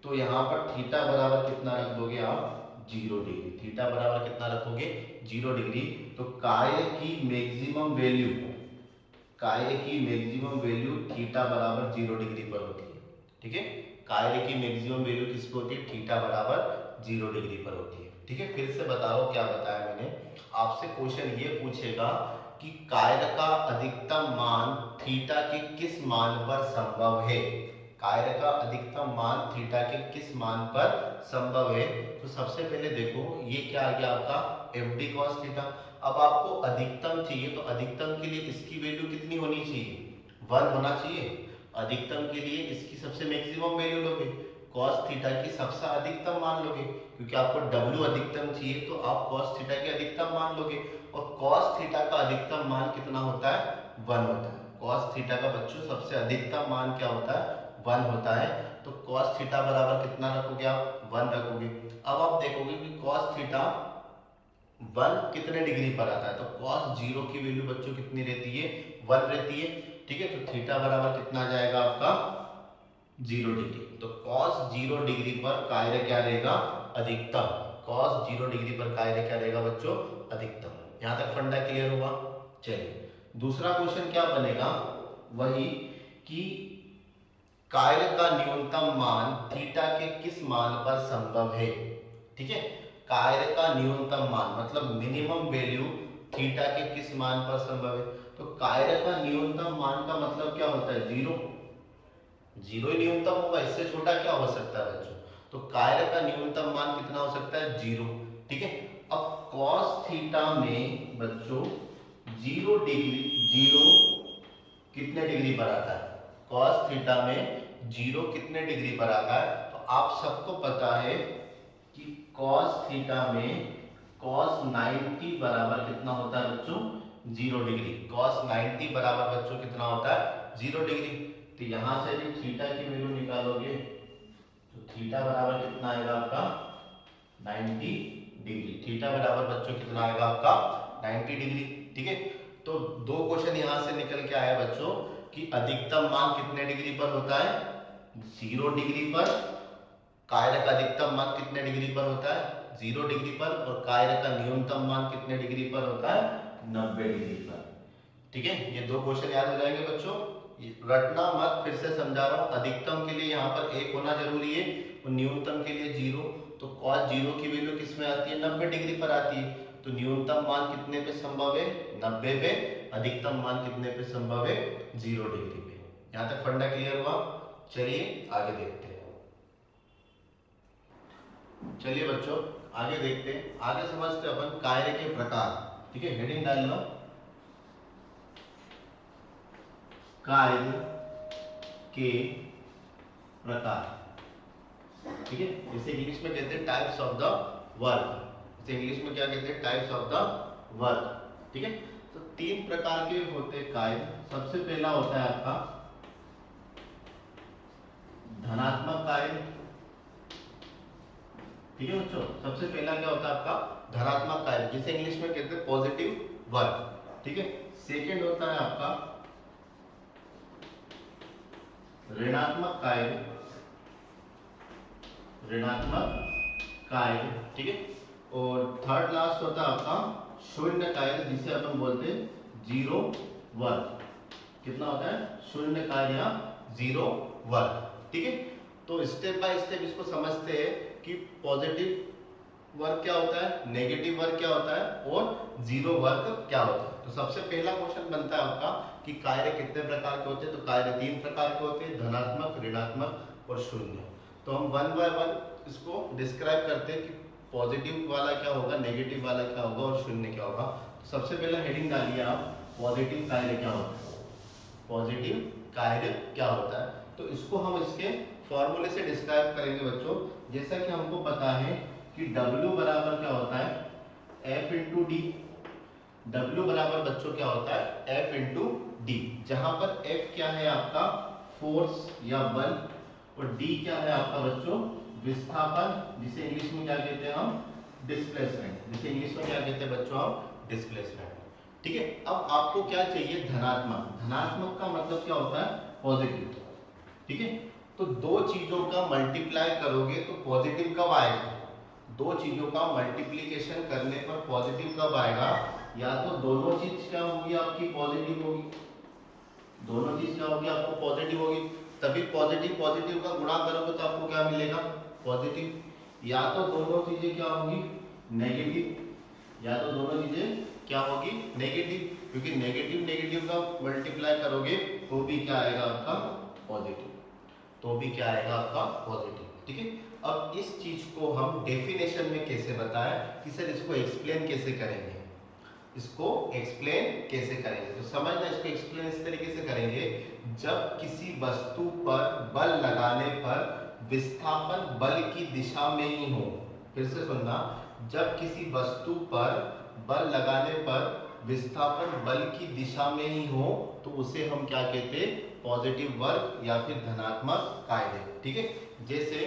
तो यहां पर थीटा बराबर कितना रख दोगे आप, 0 डिग्री, थीटा बराबर कितना रखोगे, 0 डिग्री। तो कार्य की मैक्सिमम वैल्यू, कार्य की मैक्सिमम वैल्यू थीटा बराबर 0 डिग्री पर होती है। ठीक है, कार्य की मैक्सिमम वैल्यू किस पे होती है, थीटा बराबर 0 डिग्री पर होती है। ठीक है, फिर से बता रहा हूं क्या बताया मैंने, आपसे क्वेश्चन ये पूछेगा कि कार्य का अधिकतम मान थीटा के किस मान पर संभव है, कार्य का अधिकतम मान थीटा के किस मान पर संभव है। तो सबसे पहले देखो ये क्या आ गया आपका, एफ डी कॉस थीटा। अब आपको अधिकतम चाहिए, तो अधिकतम के लिए इसकी वैल्यू कितनी होनी चाहिए, 1 होना चाहिए। अधिकतम के लिए इसकी सबसे मैक्सिमम वैल्यू लोगे, cos थीटा की सबसे अधिकतम मान लोगे, क्योंकि आपको w अधिकतम चाहिए तो आप cos थीटा की अधिकतम मान लोगे, और cos थीटा का अधिकतम मान कितना होता है, 1 होता है। cos थीटा का बच्चों सबसे अधिकतम मान क्या होता है, 1 होता है। तो cos थीटा बराबर कितना रखोगे आप, 1 रखोगे। अब आप देखोगे कि cos थीटा 1 कितने डिग्री पर आता है, तो cos 0 की वैल्यू बच्चों कितनी रहती है, 1 रहती है। ठीक है, तो थीटा बराबर कितना जाएगा आपका 0 डिग्री। तो cos 0 डिग्री पर कार्य क्या रहेगा, अधिकतम। cos 0 डिग्री पर कार्य क्या रहेगा बच्चों, अधिकतम। यहां तक फंडा क्लियर हुआ। चलिए दूसरा क्वेश्चन क्या बनेगा, वही कि कार्य का न्यूनतम मान थीटा के किस मान पर संभव है। ठीक है, कार्य का न्यूनतम मान मतलब मिनिमम वैल्यू थीटा के किस मान पर संभव है। तो कार्य का न्यूनतम मान का मतलब क्या होता है, 0। 0 ही न्यूनतम होगा, इससे छोटा क्या हो सकता है बच्चों। तो कार्य का न्यूनतम मान कितना हो सकता है, 0। ठीक है, अब cos थीटा में बच्चों 0 डिग्री, 0 कितने डिग्री पर आता है, cos थीटा में 0 कितने डिग्री पर आता है। तो आप सबको पता है कि cos थीटा में cos 90 बराबर कितना होता है बच्चों, 0 डिग्री। cos 90 बराबर बच्चों कितना होता है, 0 डिग्री। तो यहां से भी थीटा की वैल्यू निकालोगे तो थीटा बराबर कितना आएगा आपका 90 डिग्री। थीटा बराबर बच्चों कितना आएगा आपका 90 डिग्री। ठीक है, तो दो क्वेश्चन यहां से निकल के आया बच्चों कि अधिकतम मान कितने डिग्री पर होता है, 0 डिग्री पर। कार्य का अधिकतम मान कितने डिग्री पर होता है, 0 डिग्री पर। और कार्य का न्यूनतम मान कितने डिग्री पर होता है, 90 डिग्री पर। ठीक है, ये दो क्वेश्चन याद हो जाएंगे बच्चों, रटना मत, फिर से समझा रहा हूं। अधिकतम के लिए यहाँ पर 1 होना जरूरी है और न्यूनतम के लिए 0। तो cos 0 की वैल्यू किस में आती है, 90 डिग्री पर आती है। तो न्यूनतम मान कितने पे संभव है, 90 पे। अधिकतम मान कितने पे संभव है, 0 डिग्री पे। यहाँ तक फंडा क्लियर हुआ। चलिए आगे देखते हैं। चलिए बच्चों आगे देखते हैं, आगे समझते हैं अपन कार्य के प्रकार। ठीक है, हेडिंग डाल लो, कार्य के प्रकार। ठीक है, इसे इंग्लिश में कहते हैं टाइप्स ऑफ द वर्क। इसे इंग्लिश में क्या कहते हैं, टाइप्स ऑफ द वर्क। ठीक है, तो 3 प्रकार के होते हैं कार्य। सबसे पहला होता है आपका धनात्मक कार्य। ठीक है बच्चों, सबसे पहला क्या होता है आपका धनात्मक कार्य, जिसे इंग्लिश में कहते हैं पॉजिटिव वर्क। ठीक है, सेकंड होता है आपका ऋणात्मक कार्य, ऋणात्मक कार्य। ठीक है, और थर्ड लास्ट होता है आपका शून्य कार्य, जिसे अपन बोलते हैं जीरो वर्क। कितना होता है, शून्य कार्य या जीरो वर्क। ठीक है, तो स्टेप बाय स्टेप इसको समझते हैं कि पॉजिटिव वर्क क्या होता है, नेगेटिव वर्क क्या होता है और जीरो वर्क क्या होता है। तो सबसे पहला क्वेश्चन बनता है आपका कि कार्य कितने प्रकार के होते हैं। तो कार्य 3 प्रकार के होते हैं, धनात्मक, ऋणात्मक और शून्य। तो हम वन बाय वन इसको डिस्क्राइब करते हैं कि पॉजिटिव वाला क्या होगा, नेगेटिव वाला क्या होगा और शून्य क्या होगा। तो सबसे पहला हेडिंग डालिए आप, पॉजिटिव कार्य क्या होता है। पॉजिटिव कार्य क्या होता है, तो इसको हम इसके फॉर्मूले से डिस्क्राइब करेंगे बच्चों। जैसा कि हमको पता है कि W बराबर क्या होता है, F इंटू डी। W बराबर बच्चों क्या होता है, F इंटू डी, जहां पर F क्या है आपका फोर्स या बल, और D क्या है आपका बच्चों विस्थापन, जिसे इंग्लिश में क्या कहते हैं हम, डिस्प्लेसमेंट। जिसे इंग्लिश में क्या कहते हैं बच्चों हम, डिस्प्लेसमेंट। ठीक है, अब आपको क्या चाहिए, धनात्मक। धनात्मक का मतलब क्या होता है, पॉजिटिव। ठीक है, तो दो चीजों का मल्टीप्लाई करोगे तो पॉजिटिव कब आएगा, दो चीजों का मल्टीप्लीकेशन करने पर पॉजिटिव कब आएगा, या तो दोनों चीज क्या होगी आपकी पॉजिटिव होगी, दोनों चीज क्या होगी आपको पॉजिटिव होगी, तभी पॉजिटिव पॉजिटिव का गुणा करोगे तो आपको क्या मिलेगा, पॉजिटिव। या तो दोनों चीजें क्या होगी, नेगेटिव, या तो दोनों चीजें क्या होगी, नेगेटिव, क्योंकि नेगेटिव नेगेटिव का मल्टीप्लाई करोगे तो भी क्या आएगा आपका पॉजिटिव, तो भी क्या आएगा आपका पॉजिटिव। ठीक है, अब इस चीज को हम डेफिनेशन में कैसे बताएं कि सर इसको एक्सप्लेन कैसे करेंगे, इसको एक्सप्लेन कैसे करेंगे। तो समझना, इसको एक्सप्लेन इस तरीके से करेंगे, जब किसी वस्तु पर बल लगाने पर विस्थापन बल की दिशा में ही हो। फिर से सुनना, जब किसी वस्तु पर बल लगाने पर विस्थापन बल की दिशा में ही हो तो उसे हम क्या कहते हैं, पॉजिटिव वर्क या फिर धनात्मक कायदे। ठीक है, जैसे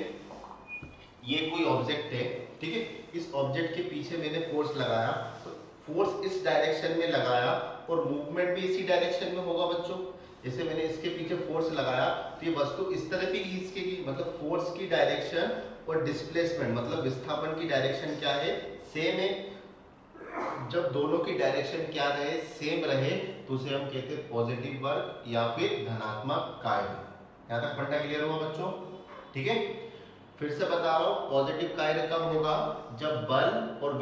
ये कोई ऑब्जेक्ट है, ठीक है, इस ऑब्जेक्ट के पीछे मैंने फोर्स लगाया, तो फोर्स इस डायरेक्शन में लगाया और मूवमेंट भी इसी डायरेक्शन में होगा बच्चों। जैसे मैंने इसके पीछे फोर्स लगाया तो ये वस्तु इस तरफ ही खींचेगी, मतलब फोर्स की डायरेक्शन और डिस्प्लेसमेंट मतलब विस्थापन की डायरेक्शन क्या है, सेम है। जब दोनों की डायरेक्शन क्या रहे, सेम रहे, तो उसे हम कहते हैं पॉजिटिव वर्क या फिर धनात्मक कायदे। यहाँ तक फंडा क्लियर हुआ बच्चों? ठीक है, फिर से बता रहा हूं, पॉजिटिव कार्य कब होगा, जब बल और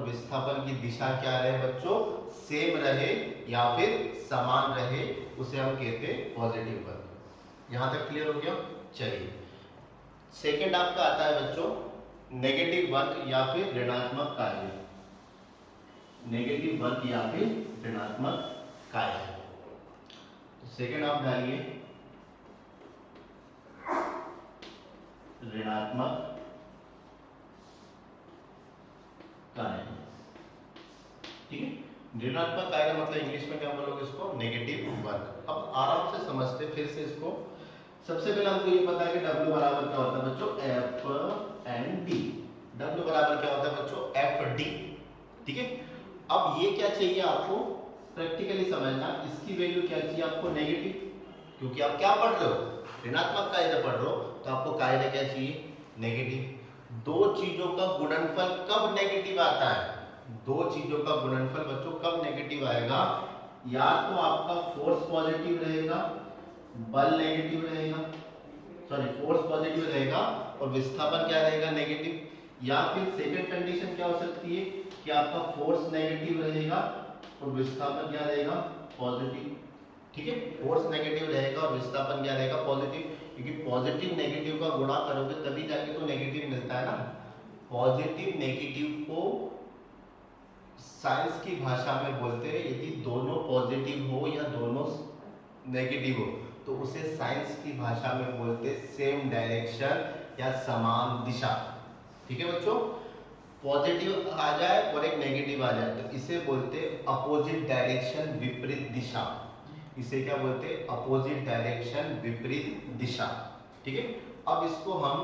विस्थापन की दिशा क्या रहे बच्चों, सेम रहे या फिर समान रहे, उसे हम कहते हैं पॉजिटिव वर्क। यहां तक क्लियर हो गया? चलिए, सेकंड आपका आता है बच्चों नेगेटिव वर्क या फिर ऋणात्मक कार्य। नेगेटिव वर्क या फिर ऋणात्मक कार्य, तो सेकंड आप डालिए ऋणात्मक कार्य। ठीक है, ऋणात्मक कार्य मतलब इंग्लिश में क्या बोलोगे इसको, नेगेटिव वर्क। अब आराम से समझते फिर से इसको। सबसे पहले हमको ये पता है कि W बराबर क्या होता है बच्चों, F एंड D। W बराबर क्या होता है बच्चों, FD। ठीक है, अब ये क्या चाहिए आपको प्रैक्टिकली समझना, इसकी वैल्यू क्या चाहिए आपको, नेगेटिव, क्योंकि आप क्या पढ़ रहे हो, ऋणात्मक कायदे पढ़ रहे हो, तो आपको कायदे क्या चाहिए, नेगेटिव। दो चीजों का गुणनफल कब नेगेटिव आता है, दो चीजों का गुणनफल बच्चों कब नेगेटिव आएगा, या तो आपका फोर्स पॉजिटिव रहेगा, बल नेगेटिव रहेगा, सॉरी फोर्स पॉजिटिव रहेगा और विस्थापन क्या रहेगा, नेगेटिव। या फिर सेकंड कंडीशन क्या हो सकती है कि आपका फोर्स नेगेटिव रहेगा और विस्थापन क्या रहेगा, पॉजिटिव। ठीक है, फोर्स नेगेटिव रहेगा और विस्थापन क्या रहेगा, पॉजिटिव, क्योंकि पॉजिटिव नेगेटिव का गुणा करोगे तभी जाके तो नेगेटिव मिलता है ना। पॉजिटिव नेगेटिव को साइंस की भाषा में बोलते हैं, यदि दोनों पॉजिटिव हो या दोनों नेगेटिव हो तो उसे साइंस की भाषा में बोलते हैं सेम डायरेक्शन या समान दिशा। ठीक है बच्चों, पॉजिटिव आ जाए और एक नेगेटिव आ जाए तो इसे बोलते हैं अपोजिट डायरेक्शन, विपरीत दिशा। इसे क्या बोलते हैं, अपोजिट डायरेक्शन, विपरीत दिशा। ठीक है, अब इसको हम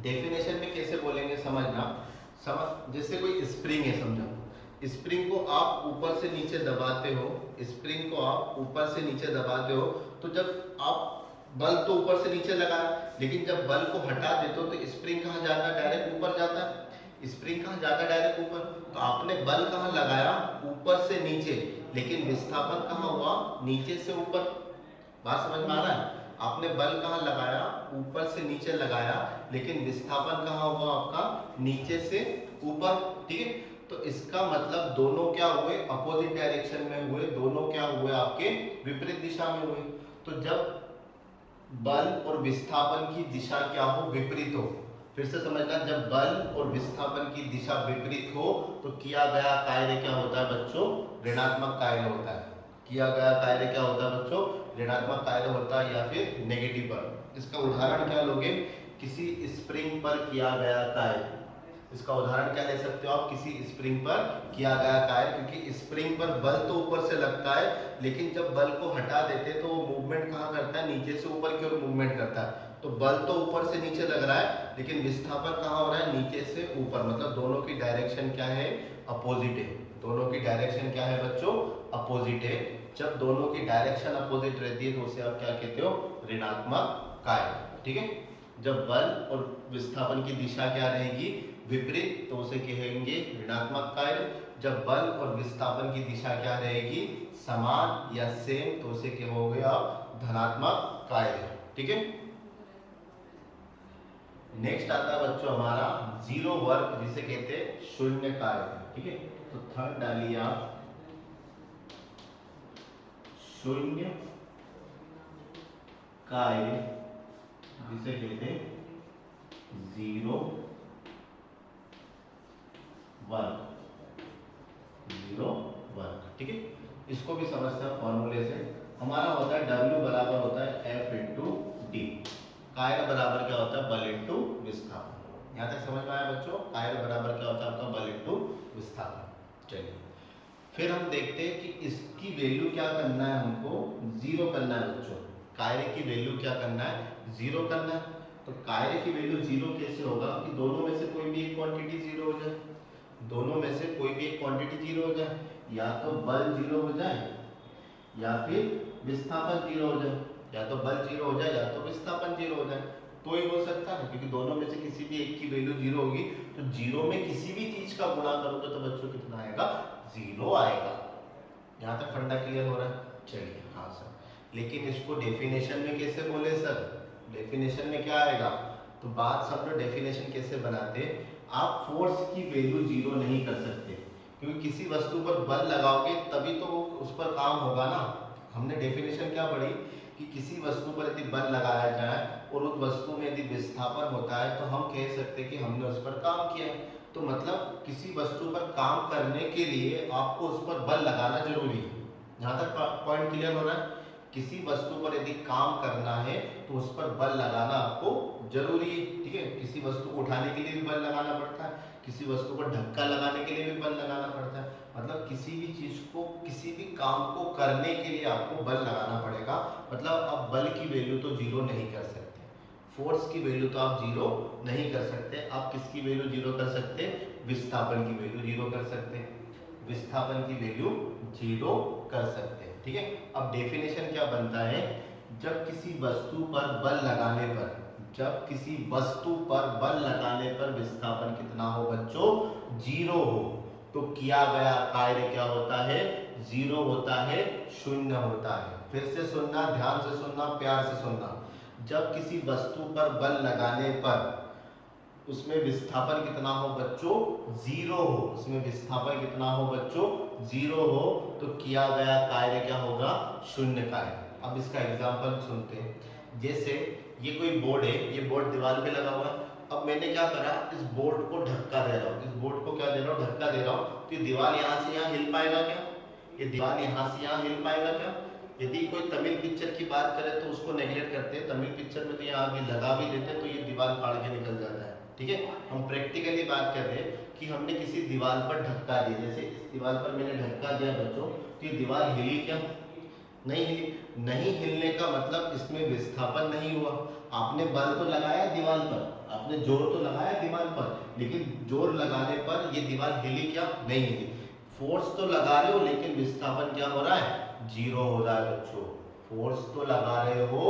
डेफिनेशन में कैसे बोलेंगे समझना। समझ, जैसे कोई स्प्रिंग है, समझो स्प्रिंग को आप ऊपर से नीचे दबाते हो, स्प्रिंग को आप ऊपर से नीचे दबाते हो, तो जब आप बल तो ऊपर से नीचे लगा, लेकिन जब बल को हटा देते हो तो स्प्रिंग कहाँ जाता है, डायरेक्ट ऊपर जाता है। स्प्रिंग कहाँ जाता है, डायरेक्ट ऊपर। तो आपने बल कहाँ लगाया, ऊपर से नीचे, लेकिन विस्थापन कहाँ हुआ, नीचे से ऊपर। बात समझ में आ रहा है? आपने बल कहाँ लगाया, ऊपर से नीचे लगाया, लेकिन विस्थापन कहाँ हुआ आपका, नीचे से ऊपर। ठीक है, तो इसका मतलब दोनों क्या हुए, अपोजिट डायरेक्शन में हुए, दोनों क्या हुए आपके विपरीत दिशा में हुए। तो जब बल और विस्थापन की दिशा क्या हो, विपरीत हो, फिर से समझना, जब बल और विस्थापन की दिशा विपरीत हो तो किया गया कार्य क्या होता है बच्चों, ऋणात्मक कार्य होता है। किया गया कार्य क्या होता है बच्चों, ऋणात्मक कार्य होता है या फिर नेगेटिव बल। इसका उदाहरण क्या लोगे, किसी स्प्रिंग पर किया गया कार्य। इसका उदाहरण क्या ले सकते हो आप, किसी स्प्रिंग पर किया गया कार्य, क्योंकि स्प्रिंग पर बल तो ऊपर से लगता है, लेकिन जब बल को हटा देते तो वो मूवमेंट कहाँ करता है, नीचे से ऊपर की ओर मूवमेंट करता है। तो बल तो ऊपर से नीचे लग रहा है, लेकिन विस्थापन कहाँ हो रहा है, नीचे से ऊपर, मतलब दोनों की डायरेक्शन क्या है, अपोजिट है। दोनों की डायरेक्शन क्या है बच्चों, अपोजिट है। जब दोनों की डायरेक्शन अपोजिट रहती है तो उसे आप क्या कहते हो, ऋणात्मक कार्य। ठीक है, जब बल और विस्थापन की दिशा क्या रहेगी, विपरीत, तो उसे कहेंगे ऋणात्मक कार्य। जब बल और विस्थापन की दिशा क्या रहेगी, समान या सेम, तो उसे कहोगे आप धनात्मक कार्य। ठीक है, नेक्स्ट आता है बच्चों हमारा जीरो वर्क, जिसे कहते हैं शून्य कार्य। ठीक है, तो थर्ड डालिए आप शून्य कार्य, जिसे कहते हैं जीरो वर्क। जीरो वर्क, ठीक है, इसको भी समझते हैं फॉर्मूले से। हमारा होता चलिए फिर हम देखते हैं कि इसकी वैल्यू क्या करना है, हमको जीरो करना है बच्चों। कायरे की वैल्यू क्या करना है, जीरो करना है। तो कायरे की वैल्यू जीरो कैसे होगा कि दोनों में से कोई भी एक क्वांटिटी जीरो हो जाए, दोनों में से कोई भी एक क्वांटिटी जीरो हो जाए, या तो बल जीरो हो जाए या फिर विस्थापन जीरो हो जाए, या तो बल जीरो हो जाए या तो विस्थापन जीरो हो जाए। तो ही हो सकता है क्योंकि दोनों में से किसी भी एक की वैल्यू जीरो होगी। तो जीरो में किसी भी चीज का गुणा करोगे तो बच्चों कितना आएगा, जीरो आएगा। यहाँ तक फंडा क्लियर हो रहा है। चलिए हाँ सर, लेकिन इसको डेफिनेशन में कैसे बोले सर, डेफिनेशन में क्या आएगा, तो बात समझो डेफिनेशन कैसे बनाते। आप फोर्स की वैल्यू जीरो नहीं कर सकते क्योंकि किसी वस्तु पर बल लगाओगे तभी तो वो उस पर काम होगा ना। हमने डेफिनेशन क्या पढ़ी कि किसी वस्तु पर यदि बल लगाया जाए और उस वस्तु में यदि विस्थापन होता है तो हम कह सकते हैं कि हमने उस पर काम किया। तो मतलब किसी वस्तु पर काम करने के लिए आपको उस पर बल लगाना जरूरी है। यहाँ तक पॉइंट क्लियर हो रहा है। किसी वस्तु पर यदि काम करना है तो उस पर बल लगाना आपको जरूरी है, ठीक है। किसी वस्तु को उठाने के लिए भी बल लगाना पड़ता है, किसी वस्तु पर धक्का लगाने के लिए भी बल लगाना पड़ता है। मतलब किसी भी चीज को, किसी भी काम को करने के लिए आपको बल लगाना पड़ेगा। मतलब अब बल की वैल्यू तो जीरो नहीं कर सकते, फोर्स की वैल्यू तो आप जीरो नहीं कर सकते। आप किसकी वैल्यू जीरो कर सकते हैं, विस्थापन की वैल्यू जीरो कर सकते हैं, विस्थापन की वैल्यू जीरो कर सकते हैं, ठीक है। अब डेफिनेशन क्या बनता है, जब किसी वस्तु पर बल लगाने पर, जब किसी वस्तु पर बल लगाने पर विस्थापन कितना हो बच्चों, जीरो हो, तो किया गया कार्य क्या होता है, जीरो होता है, शून्य होता है। फिर से सुनना, ध्यान से सुनना, प्यार से सुनना। जब किसी वस्तु पर बल लगाने पर उसमें विस्थापन कितना हो बच्चों, जीरो हो, उसमें विस्थापन कितना हो बच्चों, जीरो हो, तो किया गया कार्य क्या होगा, शून्य कार्य। अब इसका एग्जांपल सुनते हैं। जैसे ये कोई बोर्ड है, ये बोर्ड दीवार पे लगा हुआ है। अब मैंने क्या करा, इस बोर्ड को धक्का दे रहा हूँ, इस बोर्ड को क्या दे रहा हूँ, धक्का दे रहा हूँ। तो ये दीवार यहाँ से यहाँ हिल पाएगा क्या, ये दीवार यहाँ से यहाँ हिल पाएगा क्या। यदि कोई तमिल पिक्चर की बात करें तो उसको नेगलेक्ट करते हैं, तमिल पिक्चर में तो यहाँ भी लगा भी देते हैं तो ये दीवार फाड़ के निकल जाता है, ठीक है। हम प्रैक्टिकली बात कर रहे हैं कि हमने किसी दीवार पर धक्का दिया, जैसे इस दीवार पर मैंने धक्का दिया बच्चों, तो ये दीवार हिली क्या, नहीं हिली। नहीं हिलने का मतलब इसमें विस्थापन नहीं हुआ। आपने बल तो लगाया दीवार पर, आपने जोर तो लगाया दीवार पर, लेकिन जोर लगाने पर ये दीवार हिली क्या, नहीं हिली। फोर्स तो लगा रहे हो लेकिन विस्थापन क्या हो रहा है, जीरो हो रहा है बच्चों। फोर्स तो लगा रहे हो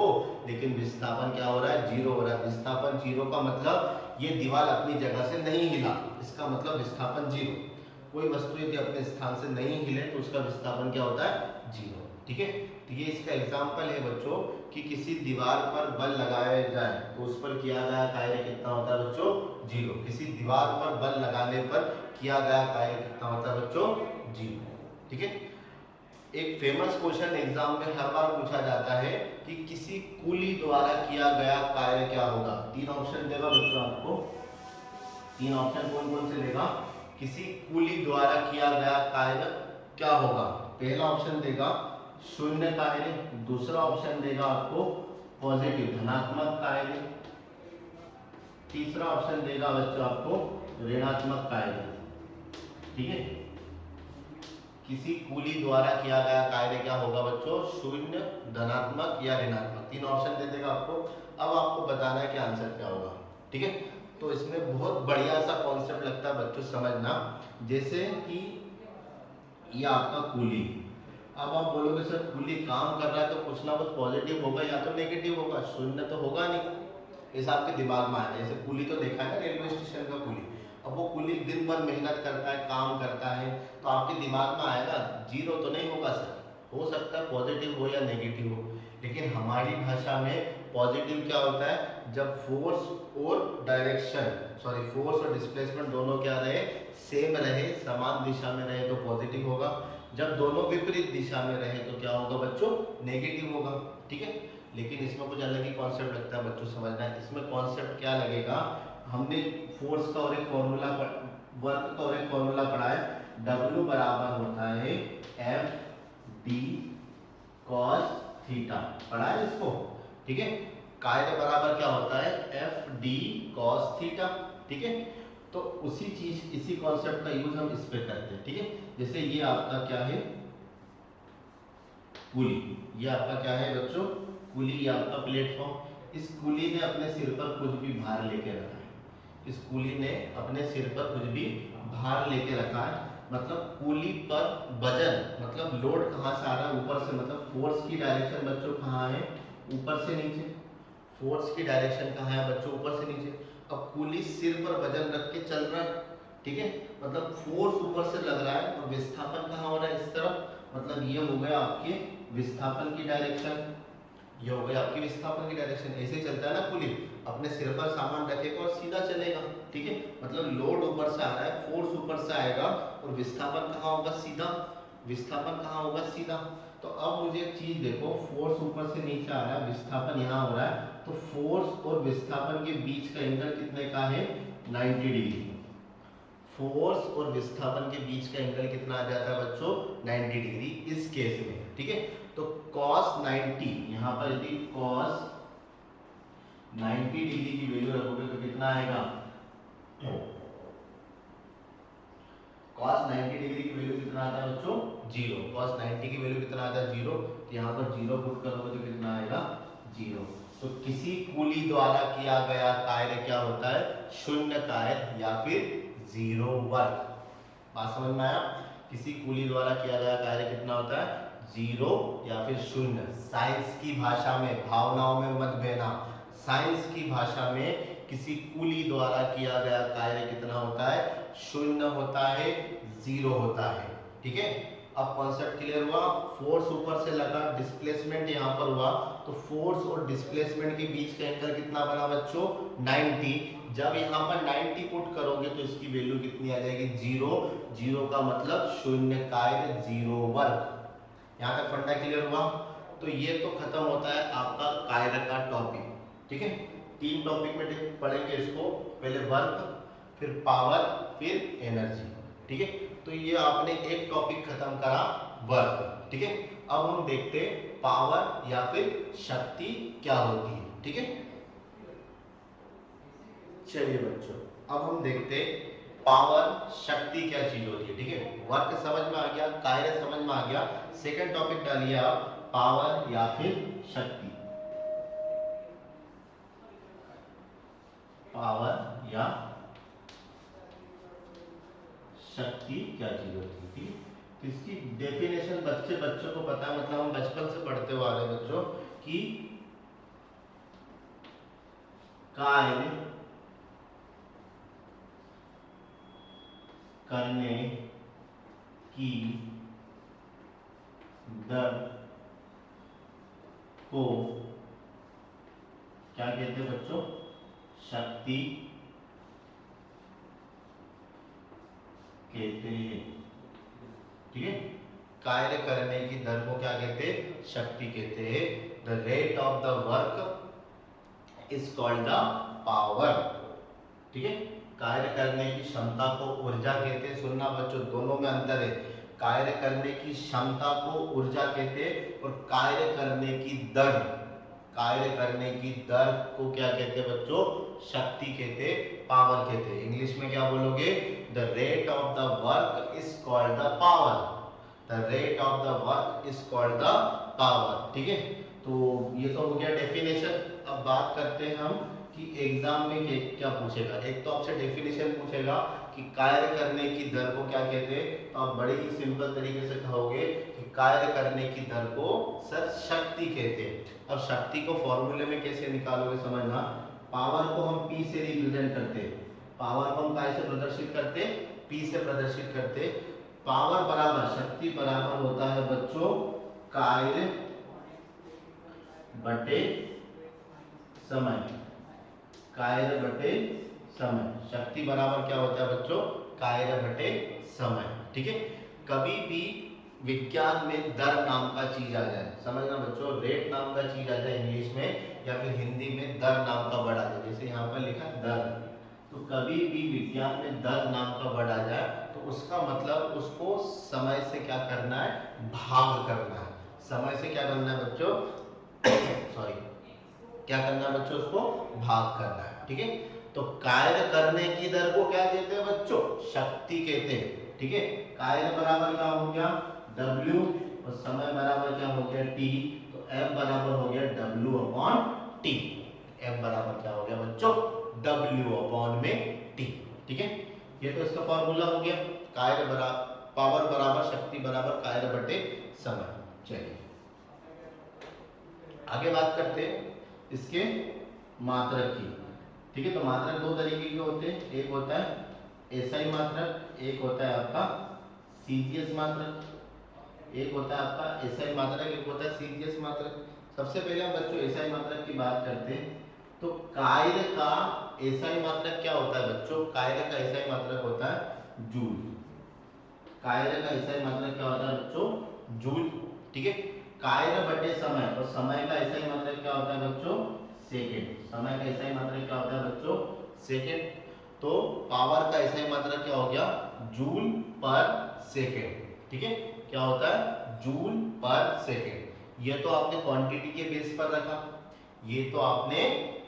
लेकिन विस्थापन क्या हो रहा है, जीरो हो रहा है। विस्थापन जीरो का मतलब ये दीवार अपनी जगह से नहीं हिला, इसका मतलब विस्थापन जीरो। कोई वस्तु यदि अपने स्थान से नहीं हिले तो उसका विस्थापन क्या होता है, जीरो, ठीक है। तो ये इसका एग्जाम्पल है बच्चों कि किसी दीवार पर बल लगाया जाए तो उस पर किया गया कार्य कितना होता है बच्चों, जीरो। किसी दीवार पर बल लगाने पर किया गया कार्य कितना होता है बच्चों, जीरो, ठीक है। एक फेमस क्वेश्चन एग्जाम में हर बार पूछा जाता है कि किसी कुली द्वारा किया गया कार्य क्या होगा। तीन ऑप्शन देगा बच्चों आपको, तीन ऑप्शन कौन कौन से देगा, किसी कुली द्वारा किया गया कार्य क्या होगा। पहला ऑप्शन देगा शून्य कार्य, दूसरा ऑप्शन देगा आपको पॉजिटिव धनात्मक कार्य, तीसरा ऑप्शन देगा बच्चों आपको ऋणात्मक कार्य, ठीक है। किसी कुली द्वारा किया गया कार्य क्या होगा बच्चों, शून्य, धनात्मक या ऋणात्मक, तीन ऑप्शन दे देगा आपको। अब आपको बताना है कि आंसर क्या होगा, ठीक है। तो इसमें बहुत बढ़िया सा कॉन्सेप्ट लगता है बच्चों समझना। जैसे कि ये आपका कुली, अब आप बोलोगे सर कुली काम कर रहा है तो कुछ ना कुछ पॉजिटिव होगा या तो नेगेटिव होगा, शून्य तो होगा नहीं। ऐसा आपके दिमाग में आया, जैसे कुली तो देखा है ना रेलवे स्टेशन का कुली। अब वो कुली दिन भर मेहनत करता है, काम करता है, तो आपके दिमाग में आएगा जीरो तो नहीं होगा सर, हो सकता है पॉजिटिव हो या नेगेटिव हो। लेकिन हमारी भाषा में पॉजिटिव क्या होता है, जब फोर्स और डायरेक्शन, सॉरी फोर्स और डिस्प्लेसमेंट दोनों क्या रहे, सेम रहे, समान दिशा में रहे तो पॉजिटिव होगा। जब दोनों विपरीत दिशा में रहे तो क्या होगा बच्चों, नेगेटिव होगा, ठीक है। लेकिन इसमें कुछ अलग ही कॉन्सेप्ट लगता है बच्चों समझना है। इसमें कॉन्सेप्ट क्या लगेगा, हमने फोर्स का और एक फॉर्मूला, वर्क का और एक फॉर्मूला पढ़ा है, W बराबर होता है एफ डी कॉस थीटा, पढ़ा है इसको, ठीक है। कार्य बराबर क्या होता है, एफ डी कॉस थीटा, ठीक है। तो उसी चीज इसी कॉन्सेप्ट का यूज हम इस पे करते हैं, ठीक है। जैसे ये आपका क्या है, कुली। ये आपका क्या है बच्चों, कुली। ये आपका प्लेटफॉर्म। इस कुली ने अपने सिर पर कुछ भी भार लेके रखा है। इस कुली ने अपने सिर पर कुछ भी भार लेके रखा है। मतलब कुली पर वजन, मतलब लोड कहाँ से आ रहा है, ऊपर से। मतलब फोर्स की डायरेक्शन बच्चों कहाँ है, ऊपर से नीचे। फोर्स की डायरेक्शन कहाँ है बच्चों, ऊपर से नीचे। अब कुली सिर पर वजन रख के चल रहा है, ठीक है। मतलब फोर्स ऊपर से लग रहा है और विस्थापन कहाँ हो रहा है, इस तरफ। मतलब ये हो गया आपके विस्थापन की डायरेक्शन। ये हो गया आपकी विस्थापन की डायरेक्शन। ऐसे चलता है ना पुली, अपने सिर पर सामान रखेगा और सीधा चलेगा, ठीक है। मतलब लोड ऊपर से आ रहा है, फोर्स ऊपर से आएगा और विस्थापन कहाँ होगा, सीधा। विस्थापन कहाँ होगा, सीधा। तो अब मुझे एक चीज देखो, फोर्स ऊपर से नीचे आ रहा है, विस्थापन यहाँ हो रहा है, तो फोर्स और विस्थापन के बीच का एंगल कितने का है, 90 डिग्री। फोर्स और विस्थापन के बीच का एंगल कितना आ जाता है बच्चों, 90 डिग्री इस केस में, ठीक है। तो cos 90, यहाँ पर यदि cos 90 डिग्री की वैल्यू रखोगे तो कितना आएगा, cos 90 डिग्री की वैल्यू कितना आता है बच्चों, 0। cos 90 की वैल्यू कितना आता है, 0। तो यहाँ पर 0 पुट करोगे तो कितना आएगा, 0। तो किसी कुली द्वारा किया गया कार्य क्या होता है, शून्य कार्य या फिर 0 वर्क। बात समझ में आया। किसी कुली द्वारा किया गया कार्य कितना होता है, 0 या फिर शून्य। साइंस की भाषा में, भावनाओं में मत बहना, साइंस की भाषा में किसी कुली द्वारा किया गया कार्य कितना होता है, शून्य होता है, 0 होता है, ठीक है। अब कॉन्सेप्ट क्लियर हुआ। फोर्स ऊपर से लगा, डिस्प्लेसमेंट यहाँ पर हुआ, तो फोर्स और डिस्प्लेसमेंट के बीच का एंगल कितना बना बच्चों, 90। जब यहाँ पर 90 पुट करोगे तो इसकी वैल्यू कितनी आ जाएगी, 0। 0 का मतलब शून्य कार्य, 0 वर्क। यहाँ तक फंडा क्लियर हुआ। तो ये तो खत्म होता है आपका कार्य का टॉपिक, ठीक है। 3 टॉपिक में पढ़ेंगे इसको, पहले वर्क, फिर पावर, फिर एनर्जी, ठीक है। तो ये आपने एक टॉपिक खत्म करा, वर्क, ठीक है। अब हम देखते हैं पावर या फिर शक्ति क्या होती है, ठीक है। चलिए बच्चों, अब हम देखते हैं पावर, शक्ति क्या चीज होती है, ठीक है। वर्क समझ में आ गया, कार्य समझ में आ गया। सेकंड टॉपिक डालिए आप, पावर या फिर शक्ति। पावर या शक्ति क्या चीज होती है, ठीक है। तो इसकी डेफिनेशन बच्चों को पता है, मतलब हम बचपन से पढ़ते हुए आ रहे हैं बच्चों कि कार्य करने की दर को क्या कहते हैं बच्चों, शक्ति कहते हैं, ठीक है। कार्य करने की दर को क्या कहते हैं, शक्ति कहते हैं। The rate of the work is called the power, ठीक है। कार्य करने की क्षमता को ऊर्जा कहते हैं। सुनना बच्चों, दोनों में अंतर है। कार्य करने की क्षमता को ऊर्जा कहते हैं और कार्य करने की दर, कार्य करने की दर को क्या कहते हैं बच्चों, शक्ति कहते, पावर कहते। इंग्लिश में क्या बोलोगे, the rate of the work is called the power. The rate of the work is called the power, ठीक है। तो ये तो हो गया डेफिनेशन। अब बात करते हैं हम कि एग्जाम में क्या पूछेगा। एक तो आपसे डेफिनेशन पूछेगा कि कार्य करने की दर को क्या कहते हैं, तो आप बड़े ही सिंपल तरीके से कहोगे कि कार्य करने की दर को सर शक्ति कहते हैं। अब शक्ति को फॉर्मूले में कैसे निकालोगे समझना। पावर को हम P से रिप्रेजेंट करते हैं। पावर को हम काय से प्रदर्शित करते हैं, P से प्रदर्शित करते हैं। पावर बराबर, शक्ति बराबर होता है बच्चों कार्य बटे समय। कार्य बटे समय। शक्ति बराबर क्या होता है बच्चों, कार्य बटे समय, ठीक है। कभी भी विज्ञान में दर नाम का चीज आ जाए, समझना बच्चों, रेट नाम का चीज आ जाए इंग्लिश में, या फिर हिंदी में दर नाम का वर्ड आ जाए, जैसे यहाँ पर लिखा दर। तो कभी भी विज्ञान में दर नाम का वर्ड आ जाए तो उसका मतलब उसको समय से क्या करना है, भाग करना है। समय से क्या करना है बच्चों सॉरी क्या करना है बच्चों, उसको भाग करना है, ठीक है। तो कार्य करने की दर को क्या कहते हैं बच्चों? शक्ति कहते हैं। ठीक है, कार्य बराबर क्या हो गया? W, और समय बराबर क्या हो गया? T। तो F बराबर हो गया W अपॉन T। F बराबर क्या हो गया बच्चों? W अपॉन में T। ठीक है, ये तो इसका फॉर्मूला हो गया। कार्य बराबर पावर बराबर शक्ति बराबर कार्य बटे समय। चलिए आगे बात करते हैं इसके मात्रक की। ठीक है, तो मात्रक दो तरीके के होते हैं, एक होता है एसआई मात्रक, एक होता है आपका सीजीएस मात्रक। एक होता है आपका एसआई मात्रक, एक होता है सीजीएस मात्रक। सबसे पहले हम बच्चों एसआई मात्रक की बात करते हैं। तो कार्य का एसआई मात्रक क्या होता है बच्चों? कार्य का एसआई मात्रक होता है जूल। कार्य का एसआई मात्रक क्या होता है बच्चों? जूल। ठीक है, कार्य बटे समय, और समय का एसआई मात्रक क्या होता है बच्चों? सेकंड। समय का एसआई मात्रक क्या होता है बच्चों? सेकंड। तो पावर का एसआई मात्रक क्या हो गया? जूल पर सेकंड। ठीक है, क्या होता है? जूल पर सेकंड। ये तो आपने क्वांटिटी के बेस पर रखा, ये तो आपने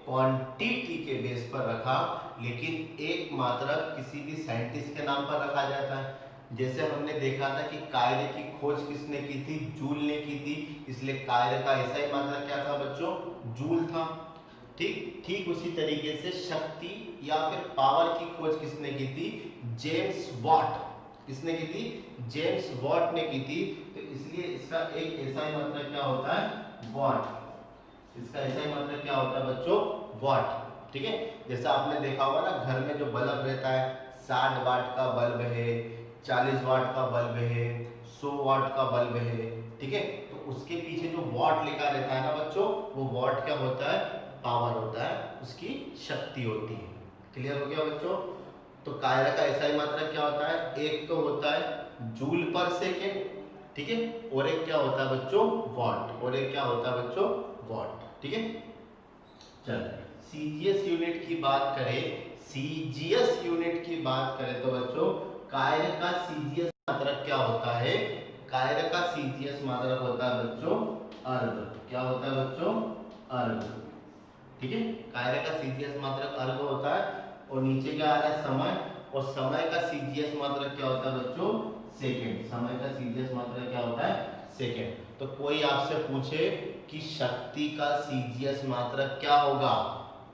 क्वांटिटी के बेस पर रखा, लेकिन एक मात्रक किसी भी साइंटिस्ट के नाम पर रखा जाता है। जैसे हमने देखा था कि कार्य की खोज किसने की थी? जूल ने की थी, इसलिए कार्य का एसआई मात्रक क्या था बच्चों? जूल था। ठीक ठीक उसी तरीके से शक्ति या फिर पावर की खोज किसने की थी? James Watt. किसने की थी? जेम्स वॉट ने की थी। तो इसलिए इसका एक एसआई मात्रक क्या होता है? वॉट। इसका एसआई मात्रक क्या होता है बच्चों? वॉट। ठीक है, जैसा आपने देखा होगा ना, घर में जो बल्ब रहता है, 60 वाट का बल्ब है, 40 वाट का बल्ब है, 100 वाट का बल्ब है। ठीक है, तो उसके पीछे जो वॉट लिखा रहता है ना बच्चों, वो वॉट क्या होता है? पावर होता है, उसकी शक्ति होती है। क्लियर हो गया बच्चों? तो कार्य का एसआई मात्रक क्या होता है? एक तो होता है जूल पर सेकेंड, ठीक है, और एक क्या होता है बच्चों? वॉट। और एक क्या होता है बच्चों? वॉट। ठीक है, चल सीजीएस यूनिट की बात करें, सीजीएस यूनिट की बात करें तो बच्चों कार्य का सीजीएस मात्रक क्या होता है? कार्य का सीजीएस मात्रक होता है बच्चों अर्ग। क्या होता है बच्चों? अर्ग। ठीक है, कार्य का सीजीएस मात्रक अर्ग होता है, और नीचे क्या आ रहा है? समय। और समय का सीजीएस मात्रक क्या होता है बच्चों? सेकंड। समय का सीजीएस मात्रक क्या होता है? सेकंड। तो कोई आपसे पूछे कि शक्ति का सीजीएस मात्रक क्या होगा,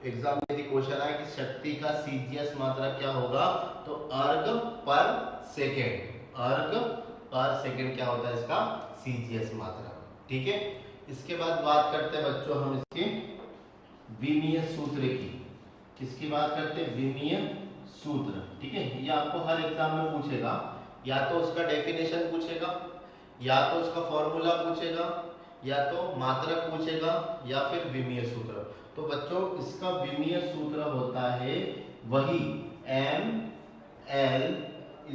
एग्जाम में यदि क्वेश्चन आए कि शक्ति का सीजीएस मात्रक क्या होगा, तो अर्ग पर सेकंड। अर्ग पर सेकंड क्या होता है इसका सीजीएस मात्रक। ठीक है, इसके बाद बात करते हैं बच्चों हम इसके विमीय सूत्र की। किसकी बात करते हैं? विमीय सूत्र। ठीक है, ये आपको हर एग्जाम में पूछेगा, या तो उसका डेफिनेशन पूछेगा, या तो उसका फॉर्मूला पूछेगा, या तो मात्रक पूछेगा, या फिर विमीय सूत्र। तो बच्चों इसका विमीय सूत्र होता है वही एम एल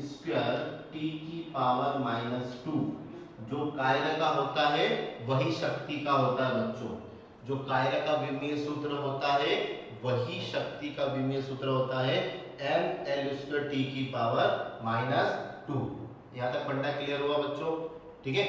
स्क्वायर टी की पावर -2। जो कार्य का होता है वही शक्ति का होता है बच्चों। जो कार्य का विमीय सूत्र होता है वही शक्ति का विमीय सूत्र होता है एम एल स्क्वायर टी की पावर -2। यहाँ तक फंडा क्लियर हुआ बच्चों? ठीक है,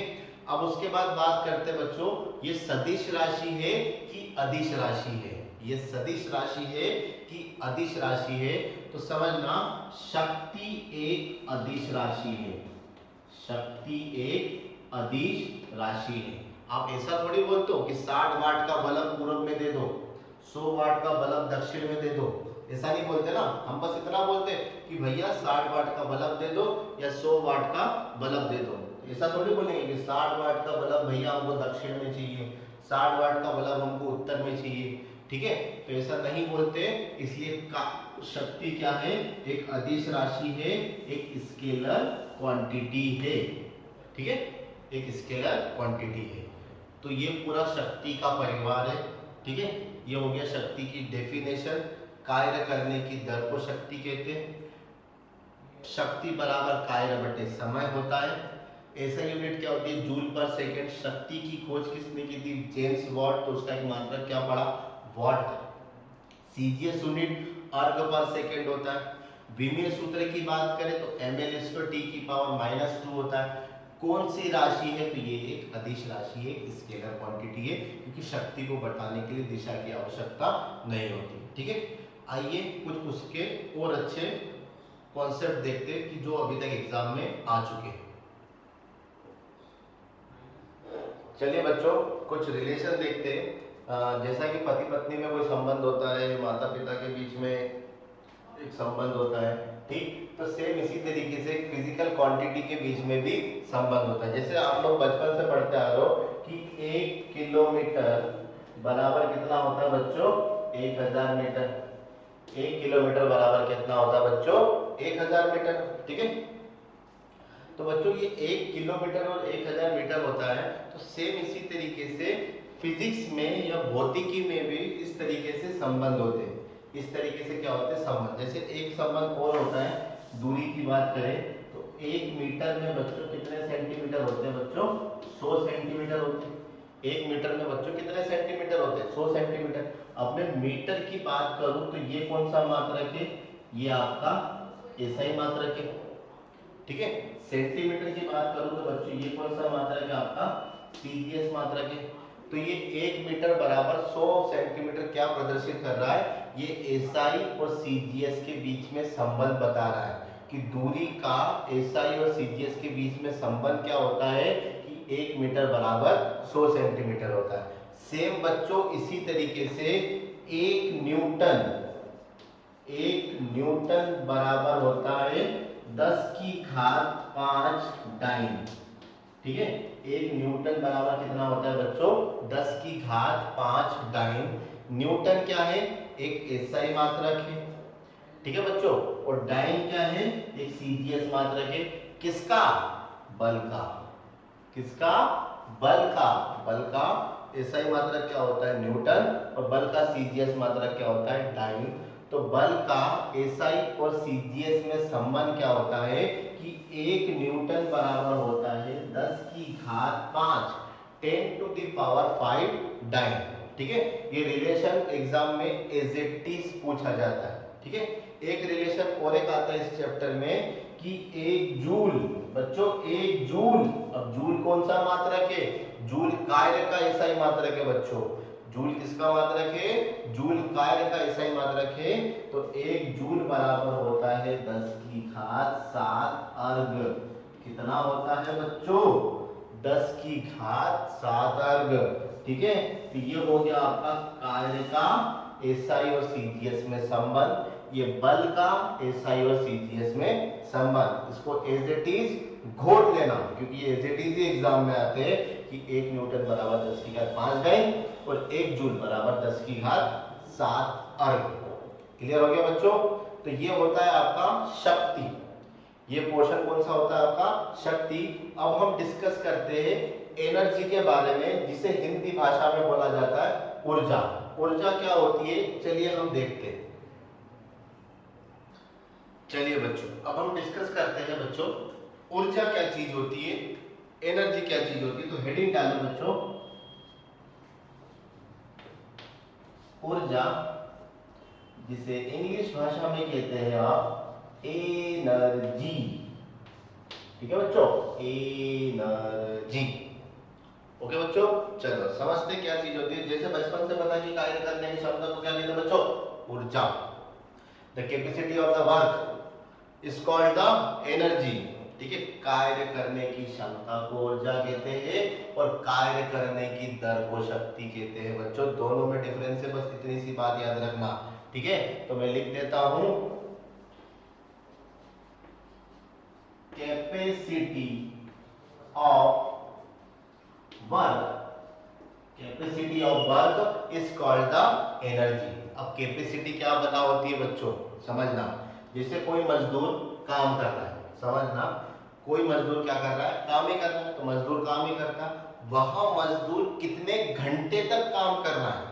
अब उसके बाद बात करते हैं बच्चों, ये सदिश राशि है कि अदिश राशि है? ये सदिश राशि है कि अदिश राशि है? तो समझना, शक्ति एक अदिश राशि है। शक्ति एक अदिश राशि है। आप ऐसा थोड़ी बोलते हो कि 60 वाट का बल्ब पूरब में दे दो, 100 वाट का बल्ब दक्षिण में दे दो, ऐसा नहीं बोलते ना। हम बस इतना बोलते कि भैया 60 वाट का बल्ब दे दो या 100 वाट का बल्ब दे दो। ऐसा थोड़ी बोलेंगे कि 60 वाट का बल्ब भैया हमको दक्षिण में चाहिए, 60 वाट का बल्ब हमको उत्तर में चाहिए। ठीक है, तो ऐसा नहीं बोलते। इसलिए शक्ति क्या है? एक अदिश राशि है, एक स्केलर क्वांटिटी है। ठीक है, एक स्केलर क्वांटिटी है। तो ये पूरा शक्ति का परिवार है। ठीक है, ये हो गया शक्ति की डेफिनेशन। कार्य करने की दर को शक्ति कहते हैं। शक्ति बराबर कार्य बटे समय होता है। ऐसा यूनिट क्या होती है? जूल पर सेकंड। शक्ति की खोज किसने की थी? James Watt. तो उसका एक मात्रक क्या पड़ा? वॉट। सीजीएस यूनिट अर्ग पर सेकंड होता है। विमीय सूत्र की बात करें तो ml स्क्वायर टी की पावर -2 होता है। कौन सी राशि है? तो ये एक अदिश राशि है, स्केलर क्वांटिटी है, क्योंकि शक्ति को बढ़ाने के लिए दिशा की आवश्यकता नहीं होती। ठीक है, आइए कुछ उसके और अच्छे कॉन्सेप्ट देखते हैं कि जो अभी तक एग्जाम में आ चुके हैं। चलिए बच्चों कुछ रिलेशन देखते हैं। जैसा कि पति पत्नी में कोई संबंध होता है, माता पिता के बीच में एक संबंध होता है, ठीक, तो सेम इसी तरीके से फिजिकल क्वांटिटी के बीच में भी संबंध होता है। जैसे आप लोग बचपन से पढ़ते आ रहे हो कि 1 किलोमीटर बराबर कितना होता है बच्चों, 1000 मीटर। 1 किलोमीटर बराबर कितना होता है बच्चों, 1000 मीटर, ठीक है। तो बच्चों ये 1 किलोमीटर और 1000 मीटर होता है, तो सेम इसी तरीके से फिजिक्स में या भौतिकी में भी इस तरीके से संबंध होते हैं। इस तरीके से क्या होते हैं संबंध। जैसे एक संबंध और होता है, दूरी की बात करें तो 1 मीटर में बच्चों कितने सेंटीमीटर होते हैं बच्चों, 100 सेंटीमीटर होते हैं। 1 मीटर में बच्चों कितने सेंटीमीटर होते हैं, 100 सेंटीमीटर। अब मैं मीटर की बात करूं तो ये कौन सा मात्रक है, ये आपका एसआई मात्रक है, ठीक है। सेंटीमीटर की बात करूं तो बच्चों ये कौन सा मात्रक है आपका, सीजीएस मात्रक है। तो ये 1 मीटर बराबर 100 सेंटीमीटर क्या प्रदर्शित कर रहा है, ये एसआई और सीजीएस के बीच में संबंध बता रहा है कि दूरी का एसआई और सीजीएस के बीच में संबंध क्या होता है कि 1 मीटर बराबर 100 सेंटीमीटर होता है। सेम बच्चों इसी तरीके से 1 न्यूटन बराबर होता है 10 की घात 5 डाइन, ठीक है। 1 न्यूटन बराबर कितना होता है बच्चों, 10 की घात 5 डाइन। न्यूटन क्या है, एक एसआई मात्रक है, ठीक है बच्चों, और डाइन क्या है, एक सीजीएस मात्रक है। किसका, बल का, किसका, बल का। बल का एसआई मात्रक क्या होता है, न्यूटन, और बल का सीजीएस मात्रक क्या होता है, डाइन। तो बल का एसआई और सीजीएस में संबंध क्या होता है कि 1 न्यूटन बराबर होता है 10 की घात 5 10 टू द पावर 5 डाइन, ठीक है। ये रिलेशन एग्जाम में एज इट इज पूछा जाता है, ठीक है। एक रिलेशन और एक आता है इस चैप्टर में कि 1 जूल, बच्चों 1 जूल, अब जूल कौन सा मात्रक है, जूल कार्य का एसआई मात्रक है बच्चों। जूल किसका मात्रक है, जूल कार्य का एसआई मात्रक है। तो 1 जूल बराबर होता है 10 की घात 7 अर्ग। कितना होता है बच्चों, 10 की घात 7 अर्ग, ठीक है। तो ये हो गया आपका कार्य का एसआई और सीजीएस में संबंध, ये बल का एसआई और सीजीएस में संबंध। इसको एज इट इज घोट लेना, क्योंकि ये एज इट इज ही एग्जाम में आते हैं कि 1 न्यूटन बराबर 10 की घात 5 डाइन और 1 जूल बराबर 10 की घात 7 अर्ग। क्लियर हो गया बच्चों। तो ये होता है आपका शक्ति, ये पोर्शन कौन सा होता है आपका, शक्ति। अब हम डिस्कस करते हैं एनर्जी के बारे में, जिसे हिंदी भाषा में बोला जाता है ऊर्जा। ऊर्जा क्या होती है, चलिए हम देखते हैं। चलिए बच्चों अब हम डिस्कस करते हैं बच्चों, ऊर्जा क्या चीज होती है, एनर्जी क्या चीज होती है। तो हेडिंग डालो बच्चों, ऊर्जा, जिसे इंग्लिश भाषा में कहते हैं आप एनर्जी, ठीक है बच्चों, एनर्जी। ओके बच्चों, चलो समझते क्या चीज होती है। जैसे बचपन से पता कि कार्य करने की क्षमता को क्या कहते हैं बच्चों, ऊर्जा। The capacity of the work is called the energy, ठीक है। कार्य करने की क्षमता को ऊर्जा कहते हैं और कार्य करने की दर को शक्ति कहते हैं बच्चों। दोनों में डिफरेंस है, बस इतनी सी बात याद रखना, ठीक है। तो मैं लिख देता हूं, capacity of work, capacity of work is called the energy. अब कैपेसिटी क्या बता होती है बच्चों, समझना। जैसे कोई मजदूर काम कर रहा है, समझना, कोई मजदूर क्या कर रहा है, काम ही कर रहा है, तो मजदूर काम ही करता है। वह मजदूर कितने घंटे तक काम कर रहा है,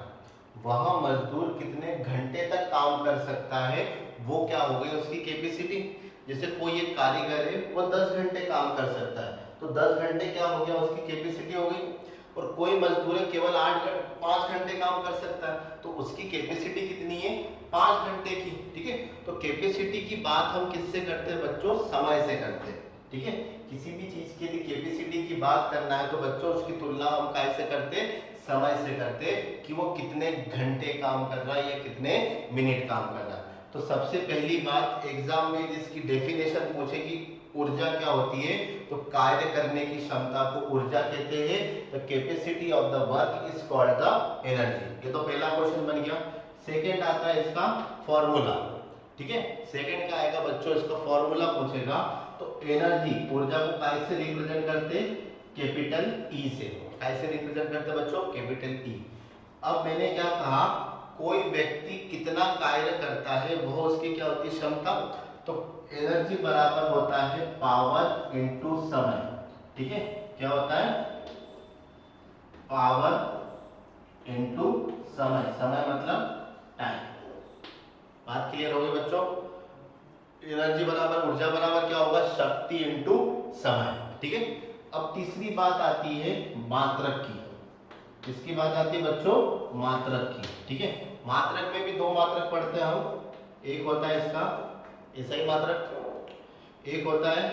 वह मजदूर कितने घंटे तक काम कर सकता है, वो क्या हो गई उसकी कैपेसिटी। जैसे कोई एक कारीगर है, वो 10 घंटे काम कर सकता है, तो 10 घंटे क्या हो गया, उसकी कैपेसिटी हो गई। और कोई मजदूर है केवल 5 घंटे काम कर सकता है, तो उसकी कैपेसिटी कितनी है, 5 घंटे की, ठीक है। तो कैपेसिटी की बात हम किससे करते हैं बच्चों, समय से करते हैं, ठीक है। किसी भी चीज के लिए कैपेसिटी की बात करना है तो बच्चों उसकी तुलना हम कैसे करते हैं, समय से करते कि वो कितने घंटे काम कर रहा है या कितने मिनट काम कर रहा है। तो सबसे पहली बात एग्जाम में इसकी डेफिनेशन पूछेगी ऊर्जा क्या होती है, तो कार्य करने की क्षमता को ऊर्जा कहते हैं। The capacity of the work is called the energy. ये तो पहला क्वेश्चन बन गया। सेकंड आता है इसका फॉर्मूला, ठीक है। सेकंड का आएगा बच्चों, इसका फॉर्मूला पूछेगा। तो एनर्जी, ऊर्जा को कैसे रिप्रेजेंट करते, कैपिटल ई से। कैसे रिप्रेजेंट करते बच्चों, कैपिटल ई। अब मैंने क्या कहा, कोई व्यक्ति कितना कार्य करता है वह उसकी क्या होती है, क्षमता। तो एनर्जी बराबर होता है पावर इनटू समय, ठीक है। क्या होता है, पावर इनटू समय। समय मतलब टाइम। बात क्लियर हो गई बच्चों। एनर्जी बराबर, ऊर्जा बराबर क्या होगा, शक्ति इनटू समय, ठीक है। अब तीसरी बात आती है मात्रक की। किसकी बात आती है बच्चों, मात्रक की, ठीक है। मात्रक में भी दो मात्रक पढ़ते हैं हम। एक होता है इसका एसआई मात्रक, एक होता है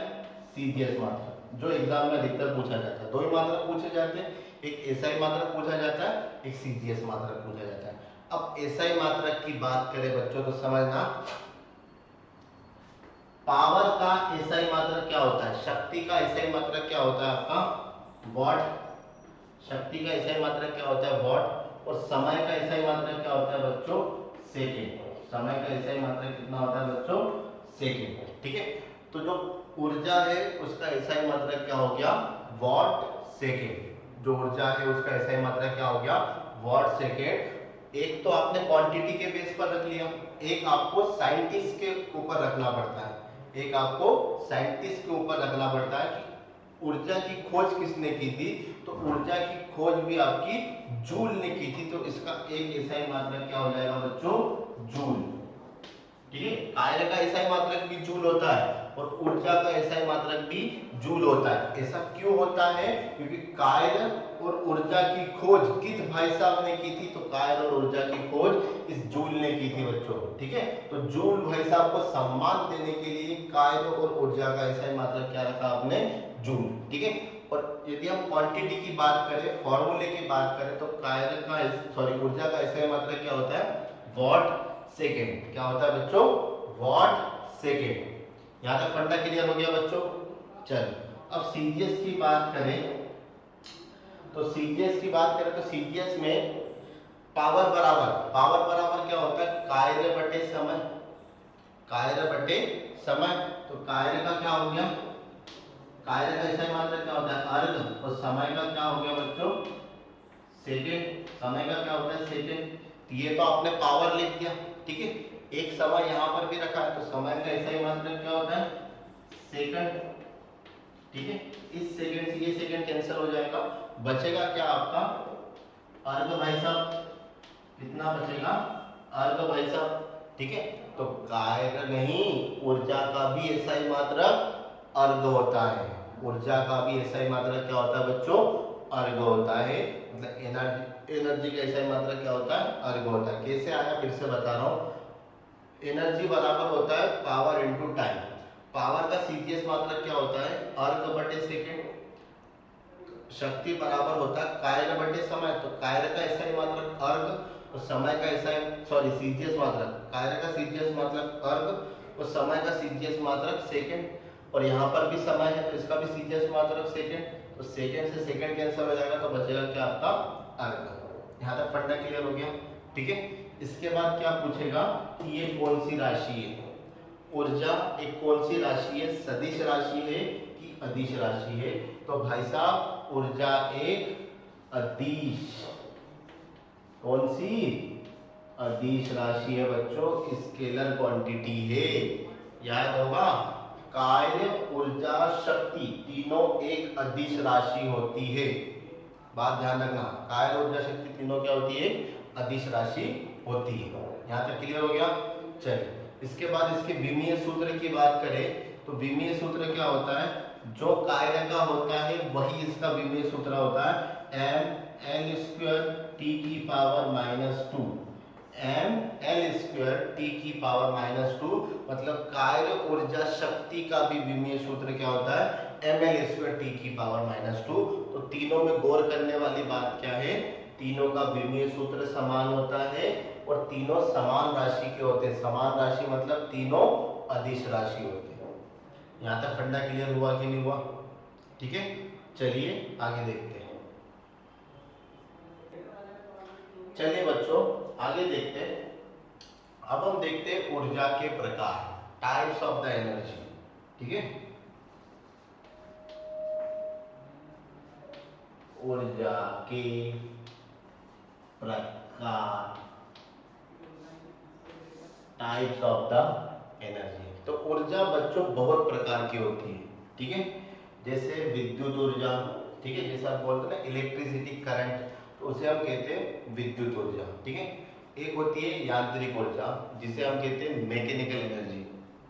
सीजीएस मात्रक, जो एग्जाम में अधिकतर पूछा जाता है। दो ही मात्रक पूछे जाते हैं, एक एसआई मात्रक पूछा जाता है, एक सीजीएस मात्रक पूछा जाता है। अब एसआई मात्रक की बात करें बच्चों तो समझना, पावर का एसआई मात्रक क्या होता है, शक्ति का एसआई मात्रक क्या होता है आपका वॉट। शक्ति का एसआई मात्रक क्या होता है वॉट। और समय का एसआई मात्रक क्या होता है बच्चों, सेकंड। समय का एसआई मात्रक कितना होता है बच्चों, सेकंड, ठीक है। तो जो ऊर्जा है उसका एसआई मात्रक क्या हो गया, वॉट सेकंड। जो ऊर्जा है उसका एसआई मात्रक क्या हो गया, वॉट सेकंड। एक तो आपने क्वांटिटी के बेस पर रख लिया, एक आपको साइंटिस्ट के ऊपर रखना पड़ता है। एक आपको साइंटिस्ट के ऊपर रखना पड़ता है कि ऊर्जा की खोज किसने की थी। तो ऊर्जा की खोज भी आपकी जूल ने की थी। तो इसका एक एसआई मात्रक क्या हो जाएगा बच्चों, जूल, ठीक है। कार्य का एसआई मात्रक भी जूल होता है और ऊर्जा का एसआई मात्रक भी जूल होता है। ऐसा क्यों होता है, क्योंकि कार्य और ऊर्जा की खोज किस भाई साहब ने की थी, तो कार्य और ऊर्जा की खोज इस जूल ने की थी बच्चों, ठीक है। तो जूल भाई साहब को सम्मान देने के लिए कार्य और ऊर्जा का एसआई मात्रक क्या रखा आपने, जूल, ठीक है। और यदि हम क्वांटिटी की बात करें, फॉर्मूले की बात करें, तो कार्य का ऊर्जा का एसआई मात्रक क्या होता है, वॉट सेकेंड। क्या होता है बच्चों, वॉट सेकेंड। यहां तक फंडा क्लियर हो गया बच्चों। चलो अब सीजीएस की बात करें, तो सीजीएस की बात करें तो सीजीएस में पावर बराबर क्या होता है, कार्य बटे समय। कार्य बटे समय। तो कार्य का क्या हो गया, कार्य का एसआई मात्रक क्या होता है अर्घ, और समय का क्या हो गया बच्चों, सेकेंड। समय का क्या होता है सेकेंड। ये तो आपने पावर लिख दिया, ठीक है। एक समय यहां पर भी रखा है, तो समय का एसआई मात्रक क्या होता है सेकंड, ठीक है। इस सेकंड से ये सेकंड कैंसिल हो जाएगा, बचेगा क्या आपका अर्घ भाई साहब। कितना बचेगा अर्घ भाई साहब, ठीक है। तो कार्य नहीं, ऊर्जा का भी एसआई मात्रक अर्घ होता है। ऊर्जा का भी एसआई मात्रक क्या होता है बच्चों, अर्घ होता है। मतलब एनर्जी का एसआई मात्रक क्या होता है, अर्घ होता है। कैसे आया फिर से बता रहा हूं, एनर्जी बराबर होता है पावर इनटू टाइम। पावर का सीजीएस मात्रक क्या होता है अर्घ बटे सेकंड। शक्ति बराबर होता है कार्य बटे समय। तो कार्य का एसआई मात्रक अर्घ और समय का एसआई सीजीएस मात्रक, कार्य का सीजीएस मात्रक अर्घ और समय का सीजीएस मात्रक सेकंड। और यहाँ पर भी समय है तो इसका भी सीजीएस मात्रक सेकंड। तो सेकंड से सेकंड कैंसिल हो जाएगा, तो बचेगा क्या आपका अर्घ। यहाँ तक फंडा क्लियर हो गया, ठीक है। इसके बाद क्या पूछेगा कि ये कौन सी राशि है, ऊर्जा एक कौन सी राशि है, सदिश राशि है कि अदिश राशि है। तो भाई साहब ऊर्जा एक अदिश, कौन सी, अदिश राशि है बच्चों, स्केलर क्वांटिटी है। याद होगा कार्य ऊर्जा शक्ति तीनों एक अदिश राशि होती है। बात ध्यान रखना, कार्य ऊर्जा शक्ति तीनों क्या होती है, अदिश राशि होती है। यहाँ तक क्लियर हो गया। चलिए इसके बाद इसके विमीय सूत्र की बात करें, तो विमीय सूत्र क्या होता है, जो कार्य का होता है वही इसका विमीय सूत्र होता है एम एल स्क्वायर टी की power -2। M L square T की पावर -2 मतलब कार्य ऊर्जा शक्ति का भी विमीय सूत्र क्या होता है एम एल स्क्वायर टी की पावर -2। तो तीनों में गौर करने वाली बात क्या है, तीनों का विमीय सूत्र समान होता है और तीनों समान राशि के होते हैं। समान राशि मतलब तीनों अदिश राशि होते हैं। यहाँ तक फंडा क्लियर हुआ कि नहीं हुआ? ठीक है, चलिए आगे देखते हैं। चलिए बच्चों आगे देखते हैं। अब हम देखते हैं ऊर्जा के प्रकार, टाइप्स ऑफ द एनर्जी। ठीक है, ऊर्जा के प्रकार, टाइप्स ऑफ द एनर्जी। तो ऊर्जा बच्चों बहुत प्रकार की होती है। ठीक है, जैसे विद्युत ऊर्जा, ठीक है, जैसे आप बोलते हैं ना इलेक्ट्रिसिटी करंट, तो उसे हम कहते हैं विद्युत ऊर्जा। ठीक है, एक होती है यांत्रिक ऊर्जा जिसे हम कहते हैं मैकेनिकल एनर्जी,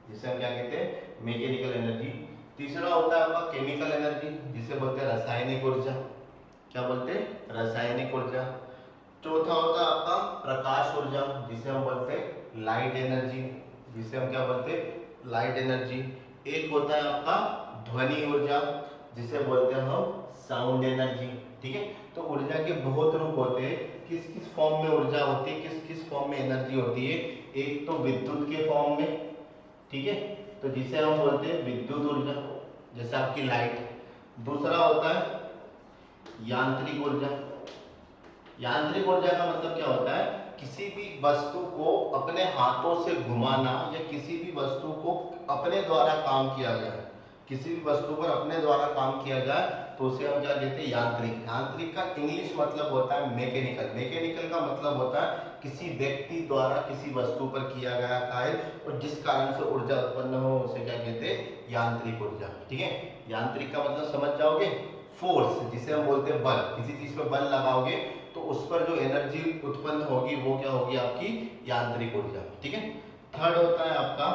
जिसे हम क्या कहते हैं मैकेनिकल एनर्जी। तीसरा होता है आपका केमिकल एनर्जी जिसे बोलते हैं रासायनिक ऊर्जा। क्या बोलते हैं? रासायनिक ऊर्जा। चौथा होता है आपका प्रकाश ऊर्जा जिसे हम बोलते हैं लाइट एनर्जी, जिसे हम क्या बोलते हैं लाइट एनर्जी। एक होता है आपका ध्वनि ऊर्जा जिसे बोलते हैं हम साउंड एनर्जी। ठीक है, तो ऊर्जा के बहुत रूप होते हैं। किस किस फॉर्म में ऊर्जा होती है, किस किस फॉर्म में एनर्जी होती है? एक तो विद्युत के फॉर्म में, ठीक है, तो जिसे हम बोलते हैं विद्युत ऊर्जा, जैसे आपकी लाइट। दूसरा होता है यांत्रिक ऊर्जा। यांत्रिक ऊर्जा का मतलब क्या होता है? किसी भी वस्तु को अपने हाथों से घुमाना या किसी भी वस्तु को अपने द्वारा काम किया जाए, किसी भी वस्तु पर अपने द्वारा काम किया जाए तो उसे हम क्या कहते हैं? यांत्रिक। यांत्रिक का इंग्लिश मतलब होता है मैकेनिकल। मैकेनिकल का मतलब होता है किसी व्यक्ति द्वारा किसी वस्तु पर किया गया कार्य और जिस कारण से ऊर्जा उत्पन्न हो उसे क्या कहते हैं? यांत्रिक ऊर्जा। ठीक है, यांत्रिक का मतलब समझ जाओगे, फोर्स, जिसे हम बोलते हैं बल। किसी चीज पर बल लगाओगे तो उस पर जो एनर्जी उत्पन्न होगी वो क्या होगी? आपकी यांत्रिक ऊर्जा। ठीक है, थर्ड होता है आपका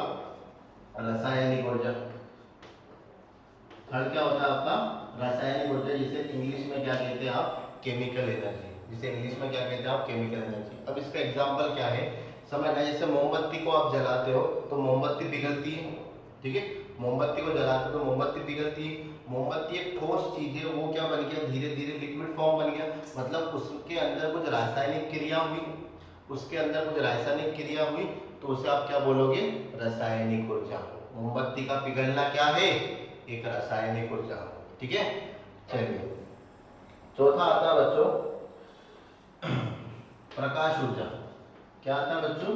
रासायनिक ऊर्जा। थर्ड क्या होता है आपका? रासायनिक ऊर्जा, जिसे इंग्लिश में क्या कहते हैं आप? Chemical energy. जिसे इंग्लिश में क्या कहते हैं आप? Chemical energy. अब इसका एग्जांपल क्या है समझना। जैसे मोमबत्ती को आप जलाते हो तो मोमबत्ती पिघलती है। ठीक है, मोमबत्ती को जलाते हो तो मोमबत्ती पिघलती है। मोमबत्ती एक ठोस चीज है, वो क्या बन गया? धीरे धीरे लिक्विड फॉर्म बन गया, मतलब उसके अंदर कुछ रासायनिक क्रिया हुई, उसके अंदर कुछ रासायनिक क्रिया हुई, तो उसे आप क्या बोलोगे? रासायनिक ऊर्जा। मोमबत्ती का पिघलना क्या है? एक रासायनिक ऊर्जा। ठीक है, चलिए चौथा आता है बच्चों प्रकाश ऊर्जा। क्या आता है बच्चों?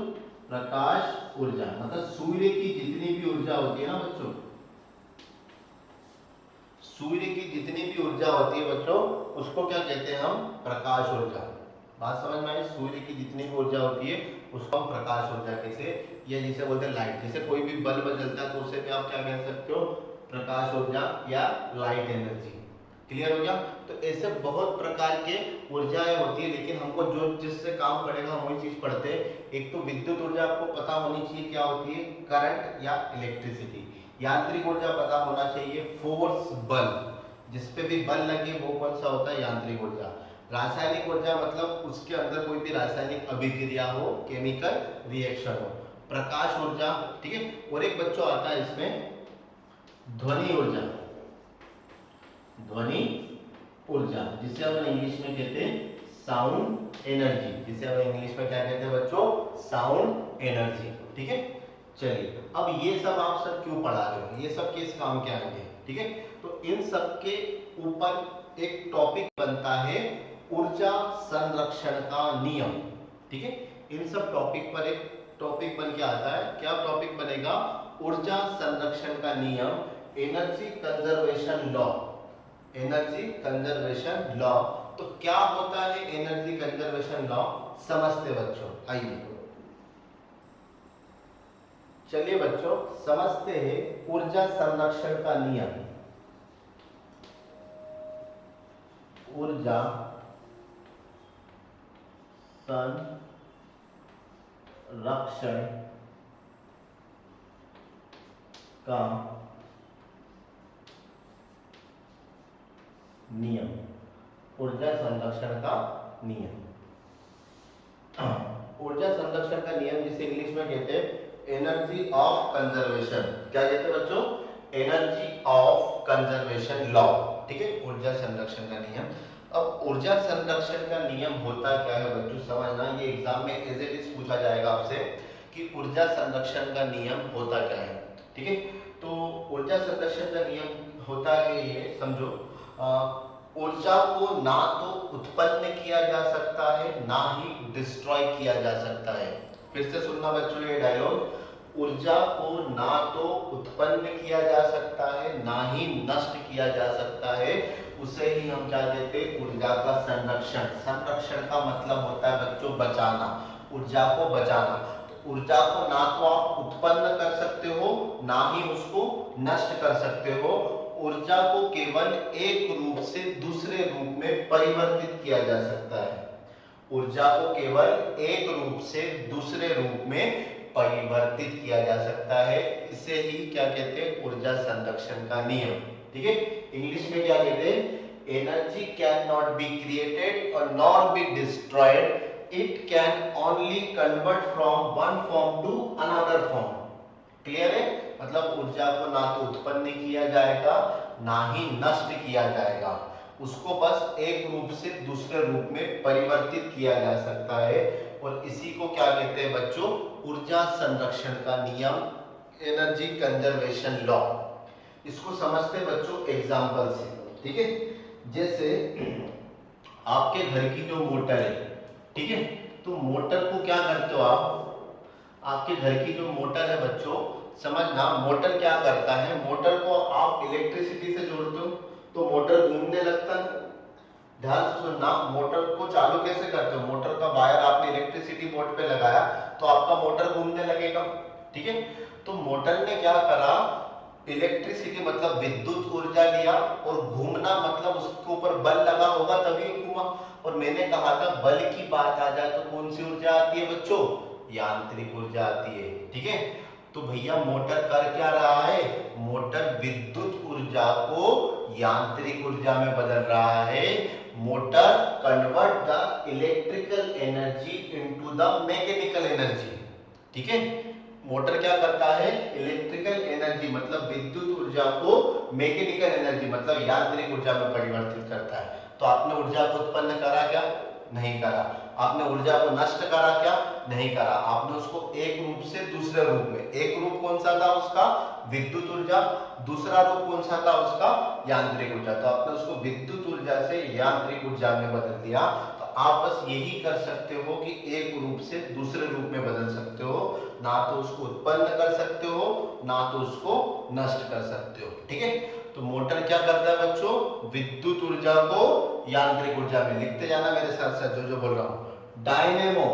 प्रकाश ऊर्जा। मतलब सूर्य की जितनी भी ऊर्जा होती है ना बच्चों, सूर्य की जितनी भी ऊर्जा होती है बच्चों, उसको क्या कहते हैं हम? प्रकाश ऊर्जा। बात समझ में आई? सूर्य की जितनी भी ऊर्जा होती है उसको हम प्रकाश ऊर्जा कहते हैं, या जिसे बोलते हैं लाइट। जैसे कोई भी बल्ब जलता है तो उसे भी आप क्या कह सकते हो? प्रकाश ऊर्जा या लाइट एनर्जी। क्लियर हो गया? तो ऐसे बहुत प्रकार के ऊर्जाएं होती है, लेकिन हमको जो जिससे काम पड़ेगा हम वही चीज पढ़ते हैं। एक तो विद्युत ऊर्जा आपको पता होनी चाहिए क्या होती है? करंट या इलेक्ट्रिसिटी। यांत्रिक ऊर्जा पता होना चाहिए, फोर्स, बल, जिसपे भी बल लगे वो कौन सा होता है? यांत्रिक ऊर्जा। रासायनिक ऊर्जा मतलब उसके अंदर कोई भी रासायनिक अभिक्रिया हो, केमिकल रिएक्शन हो। प्रकाश ऊर्जा, ठीक है। और एक बच्चों आता है इसमें ध्वनि ऊर्जा। ध्वनि ऊर्जा जिसे हम इंग्लिश में कहते हैं साउंड एनर्जी, जिसे हम इंग्लिश में क्या कहते हैं बच्चों? Sound energy. ठीक है, चलिए अब ये सब आप सब क्यों पढ़ा रहे हो? ये सब किस काम के आएंगे? ठीक है, तो इन सब के ऊपर एक टॉपिक बनता है ऊर्जा संरक्षण का नियम। ठीक है, इन सब टॉपिक पर एक टॉपिक बन के आता है। क्या टॉपिक बनेगा? ऊर्जा संरक्षण का नियम, energy conservation law. Energy conservation law. तो क्या होता है एनर्जी कंजर्वेशन लॉ? समझते बच्चों, आइए चलिए बच्चों समझते हैं ऊर्जा संरक्षण का नियम। ऊर्जा संरक्षण का नियम। ऊर्जा संरक्षण का नियम। ऊर्जा संरक्षण का नियम जिसे इंग्लिश में कहते हैं एनर्जी ऑफ कंजर्वेशन। क्या कहते हैं बच्चों? Energy of conservation law. ठीक है, ऊर्जा संरक्षण का नियम। अब ऊर्जा संरक्षण का नियम होता क्या है बच्चों, समझना, ये एग्जाम में एज इट इज पूछा जाएगा आपसे कि ऊर्जा संरक्षण का नियम होता क्या है। ठीक है, तो ऊर्जा संरक्षण का नियम होता है, ये समझो, ऊर्जा को ना तो उत्पन्न किया जा सकता है ना ही डिस्ट्रॉय किया जा सकता है। फिर से सुनना बच्चों ये डायलॉग, ऊर्जा को ना तो उत्पन्न किया जा सकता है ना ही नष्ट किया जा सकता है, उसे ही हम क्या कहते हैं, ऊर्जा का संरक्षण। संरक्षण का मतलब होता है बच्चों बचाना, ऊर्जा को बचाना। तो ऊर्जा को ना तो आप उत्पन्न कर सकते हो ना ही उसको नष्ट कर सकते हो, ऊर्जा को केवल एक रूप से दूसरे रूप में परिवर्तित किया जा सकता है। ऊर्जा को केवल एक रूप से दूसरे रूप में परिवर्तित किया जा सकता है, इसे ही क्या कहते हैं, ऊर्जा संरक्षण का नियम। ठीक है, इंग्लिश में क्या कहते हैं, energy can not be created और not be destroyed, it can only convert from one form to another form. Clear है, मतलब ऊर्जा को ना तो उत्पन्न किया जाएगा ना ही नष्ट किया जाएगा, उसको बस एक रूप से दूसरे रूप में परिवर्तित किया जा सकता है, और इसी को क्या कहते हैं बच्चों, ऊर्जा संरक्षण का नियम, एनर्जी कंजर्वेशन लॉ। इसको समझते हैं बच्चों एग्जांपल से। ठीक है, जैसे आपके घर की जो मोटर है, ठीक है, तो मोटर को क्या करते हो आप, आपके घर की जो मोटर है बच्चों, समझना, मोटर क्या करता है, मोटर को आप इलेक्ट्रिसिटी से जोड़ते हो तो मोटर घूमने लगता है। ध्यान से सुनना, मोटर को चालू कैसे करते हो, मोटर का वायर आपने इलेक्ट्रिसिटी बोर्ड पे लगाया तो आपका मोटर घूमने लगेगा। ठीक है, तो मोटर ने क्या करा, इलेक्ट्रिसिटी मतलब विद्युत ऊर्जा लिया, और घूमना मतलब उसके ऊपर बल लगा होगा तभी घूमा। और मैंने कहा था बल की बात आ जाए तो कौन सी ऊर्जा आती है बच्चों, यांत्रिक ऊर्जा आती है। ठीक है, तो भैया मोटर कर क्या रहा है, मोटर विद्युत ऊर्जा को यांत्रिक ऊर्जा में बदल रहा है। Motor convert the electrical energy into the mechanical energy. ठीक है, मोटर क्या करता है, इलेक्ट्रिकल एनर्जी मतलब विद्युत ऊर्जा को मैकेनिकल एनर्जी मतलब यांत्रिक ऊर्जा में परिवर्तित करता है। तो आपने ऊर्जा को उत्पन्न करा क्या, नहीं करा। आपने ऊर्जा को नष्ट करा क्या, नहीं करा। आपने उसको एक रूप से दूसरे रूप में, एक रूप कौन सा था उसका, विद्युत ऊर्जा, दूसरा रूप कौन सा था उसका, यांत्रिक ऊर्जा। तो आपने उसको विद्युत ऊर्जा से यांत्रिक ऊर्जा में बदल दिया। तो आप बस यही कर सकते हो कि एक रूप से दूसरे रूप में बदल सकते हो, ना तो उसको उत्पन्न कर सकते हो ना तो उसको नष्ट कर सकते हो। ठीक है, तो मोटर क्या करता है बच्चों, विद्युत ऊर्जा को यांत्रिक ऊर्जा में, लिखते जाना मेरे साथ साथ जो जो बोल रहा हूं। डायनेमो,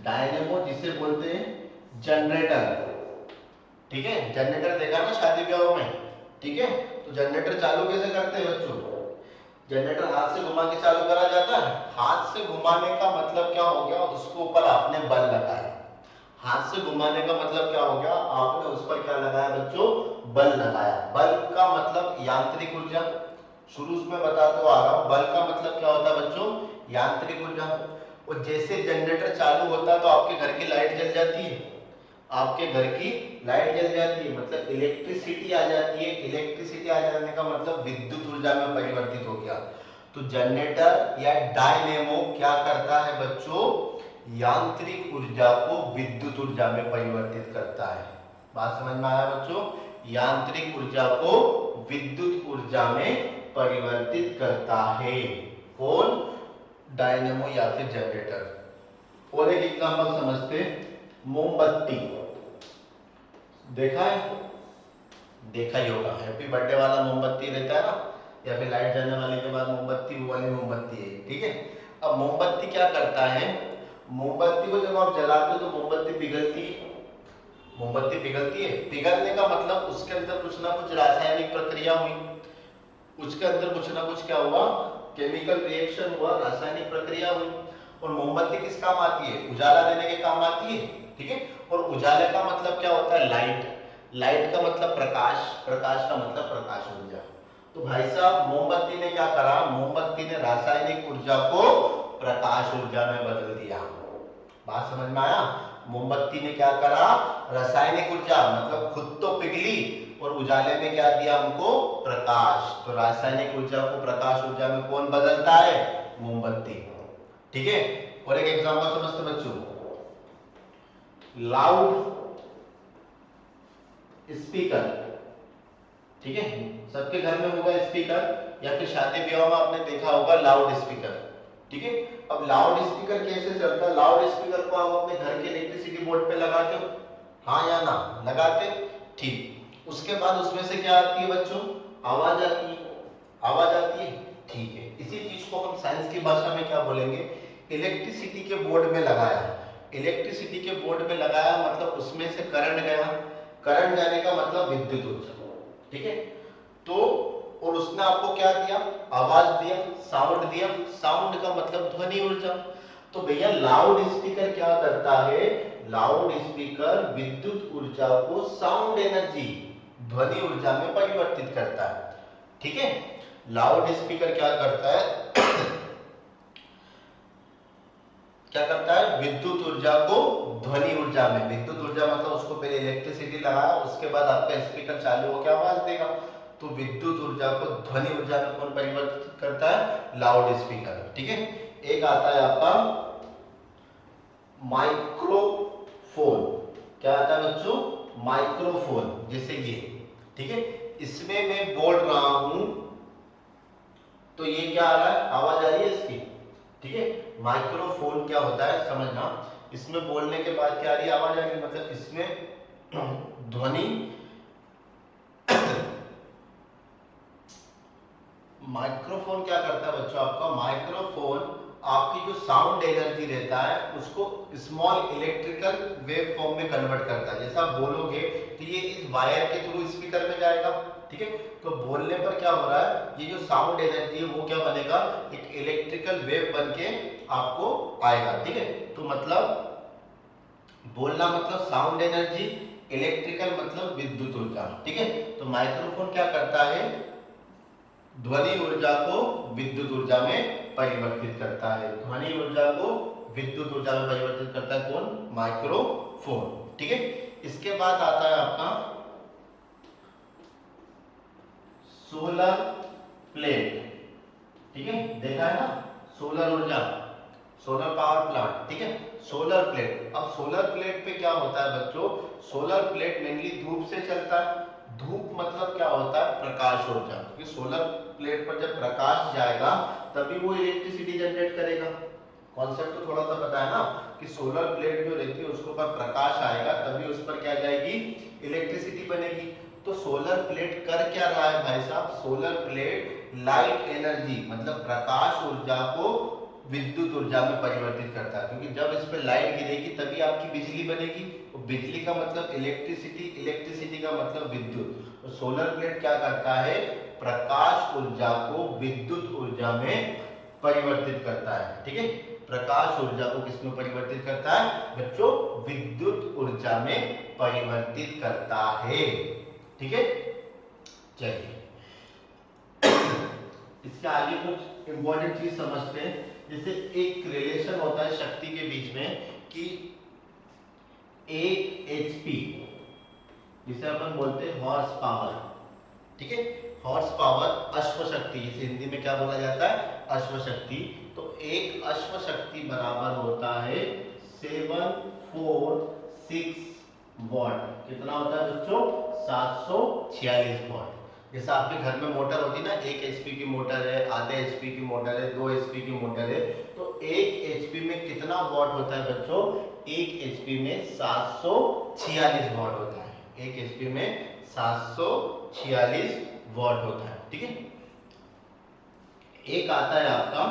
डायनेमो जिसे बोलते हैं जनरेटर। ठीक है, जनरेटर देखा ना शादी ब्याह में। ठीक है, तो जनरेटर चालू कैसे करते हैं बच्चों, जनरेटर हाथ से घुमा के चालू करा जाता है। हाथ से घुमाने का मतलब क्या हो गया, उसके ऊपर आपने बल लगाया। हाथ से घुमाने का मतलब क्या हो गया, आपने उस पर क्या लगाया बच्चों, बल लगाया। बल का मतलब यांत्रिक ऊर्जा, शुरू में बताते हुए आ रहा हूं, बल का मतलब क्या होता है बच्चों, यांत्रिक ऊर्जा। और जैसे जनरेटर चालू होता है तो आपके घर की लाइट जल जाती है, आपके घर की लाइट जल जाती है मतलब इलेक्ट्रिसिटी आ जाती है। इलेक्ट्रिसिटी आ जाने का मतलब विद्युत ऊर्जा में परिवर्तित हो गया। तो जनरेटर या डायनेमो क्या करता है बच्चों, यांत्रिक ऊर्जा को विद्युत ऊर्जा में परिवर्तित करता है। बात समझ में आया बच्चों, यांत्रिक ऊर्जा को विद्युत ऊर्जा में परिवर्तित करता है कौन, डायनेमो या फिर जनरेटर। और एक एग्जांपल समझते, मोमबत्ती देखा है, देखा ही होगा, हैप्पी बर्थडे वाला मोमबत्ती रहता है ना, या फिर लाइट जलने वाले के बाद मोमबत्ती, वो वाली मोमबत्ती है। ठीक है, अब मोमबत्ती क्या करता है, मोमबत्ती को जब आप जलाते हो तो मोमबत्ती पिघलती है, मोमबत्ती पिघलती है। पिघलने का मतलब उसके अंदर कुछ ना कुछ रासायनिक प्रक्रिया हुई, उसके अंदर कुछ ना कुछ क्या हुआ, केमिकल रिएक्शन हुआ, रासायनिक प्रक्रिया हुई। और मोमबत्ती किस काम आती है, उजाला देने के काम आती है। ठीक है, और उजाले का मतलब क्या होता है, लाइट। लाइट का मतलब प्रकाश, प्रकाश का मतलब प्रकाश ऊर्जा। तो भाई साहब मोमबत्ती ने क्या करा, मोमबत्ती ने रासायनिक ऊर्जा को प्रकाश ऊर्जा में बदल दिया। बात समझ में आया, मोमबत्ती ने क्या करा, रासायनिक ऊर्जा मतलब खुद तो पिघली, और उजाले में क्या दिया हमको, प्रकाश। तो रासायनिक ऊर्जा को प्रकाश ऊर्जा में कौन बदलता है, मोमबत्ती। ठीक है। और एक एग्जांपल समझते बच्चों, लाउड स्पीकर। ठीक है, सबके घर में होगा स्पीकर, या फिर शादी ब्याह में आपने देखा होगा लाउड स्पीकर। ठीक है, अब लाउड स्पीकर कैसे चलता है, लाउड स्पीकर को आप अपने घर के इलेक्ट्रिसिटी बोर्ड पे लगाते हो, हाँ या ना, लगाते। ठीक, उसके बाद उसमें से क्या आती है बच्चों, आवाज आती है, आवाज आती है। ठीक है, इसी चीज को हम साइंस की भाषा में क्या बोलेंगे, इलेक्ट्रिसिटी के बोर्ड में लगाया। इलेक्ट्रिसिटी के बोर्ड में लगाया मतलब उसमें से करंट गया, करंट जाने का मतलब विद्युत ऊर्जा। ठीक है, तो और उसने आपको क्या दिया, आवाज दिया, साउंड दिया। साउंड का मतलब ध्वनि ऊर्जा। तो भैया लाउड स्पीकर क्या करता है, लाउड स्पीकर विद्युत ऊर्जा को साउंड एनर्जी, ध्वनि ऊर्जा में परिवर्तित करता है। ठीक है, लाउड स्पीकर क्या करता है क्या करता है, विद्युत ऊर्जा को ध्वनि ऊर्जा में, विद्युत ऊर्जा मतलब उसको पहले इलेक्ट्रिसिटी लगाया, उसके बाद आपका स्पीकर चालू होकर आवाज देगा। तो विद्युत ऊर्जा को ध्वनि ऊर्जा में कौन परिवर्तित करता है, लाउड स्पीकर। ठीक है, एक आता है आपका माइक्रोफोन। क्या आता है बच्चों, माइक्रोफोन, जैसे ये। ठीक है, इसमें मैं बोल रहा हूं तो ये क्या आ रहा है, आवाज आ रही है इसकी। ठीक है, माइक्रोफोन क्या होता है समझना, इसमें बोलने के बाद क्या आ रही है, आवाज आ रही है, मतलब इसमें ध्वनि। माइक्रोफोन क्या करता है बच्चों, आपका माइक्रोफोन आपकी जो साउंड एनर्जी रहता है उसको स्मॉल इलेक्ट्रिकल वेव फॉर्म में कन्वर्ट करता है। जैसा आप बोलोगे तो ये इस वायर के थ्रू स्पीकर में जाएगा। ठीक है, तो बोलने पर क्या हो रहा है, ये जो साउंड एनर्जी है वो क्या बनेगा, एक इलेक्ट्रिकल वेव बन के आपको आएगा। ठीक है, तो मतलब बोलना मतलब साउंड एनर्जी, इलेक्ट्रिकल मतलब विद्युत ऊर्जा। ठीक है, तो माइक्रोफोन क्या करता है, ध्वनि ऊर्जा को विद्युत ऊर्जा में परिवर्तित करता है। ध्वनि ऊर्जा को विद्युत ऊर्जा में परिवर्तित करता है कौन, माइक्रोफोन। ठीक है, इसके बाद आता है आपका सोलर प्लेट। ठीक है, देखा है ना, सोलर ऊर्जा, सोलर पावर प्लांट। ठीक है, सोलर प्लेट। अब सोलर प्लेट पे क्या होता है बच्चों, सोलर प्लेट मेनली धूप से चलता है। धूप मतलब क्या होता है, प्रकाश ऊर्जा, क्योंकि सोलर प्लेट पर जब प्रकाश जाएगा तभी वो इलेक्ट्रिसिटी जनरेट करेगा। कॉन्सेप्ट तो थोड़ा सा पता है ना, कि सोलर प्लेट जो रहती है उसके ऊपर प्रकाश आएगा तभी उस पर क्या जाएगी, इलेक्ट्रिसिटी बनेगी। तो सोलर प्लेट कर क्या रहा है भाई साहब, सोलर प्लेट लाइट एनर्जी मतलब प्रकाश ऊर्जा को विद्युत ऊर्जा में परिवर्तित करता है, क्योंकि जब इस पर लाइट गिरेगी तभी आपकी बिजली बनेगी। बिजली का मतलब इलेक्ट्रिसिटी, इलेक्ट्रिसिटी का मतलब विद्युत। तो सोलर प्लेट क्या करता है, प्रकाश ऊर्जा को विद्युत ऊर्जा में परिवर्तित करता है। ठीक है, प्रकाश ऊर्जा को किसमें परिवर्तित करता है बच्चों, विद्युत ऊर्जा में परिवर्तित करता है। ठीक है, चलिए इसके आगे कुछ इंपॉर्टेंट चीज समझते हैं। जैसे एक रिलेशन होता है शक्ति के बीच में कि 1 एचपी, जिसे अपन बोलते हैं हॉर्स पावर। ठीक है, हॉर्स पावर अश्व शक्ति, जिसे हिंदी में क्या बोला जाता है, अश्व शक्ति। तो एक अश्व शक्ति बराबर होता है 746 वॉट। कितना होता है बच्चों, 746 वॉट। जैसे आपके घर में मोटर होती है ना, 1 एचपी की मोटर है, आधे एचपी की मोटर है, 2 एचपी की मोटर है, तो 1 एचपी में कितना वॉट होता है बच्चों, 1 एचपी में 746 वॉट होता है। 1 एचपी में 746 वॉट होता है। ठीक है, एक आता है आपका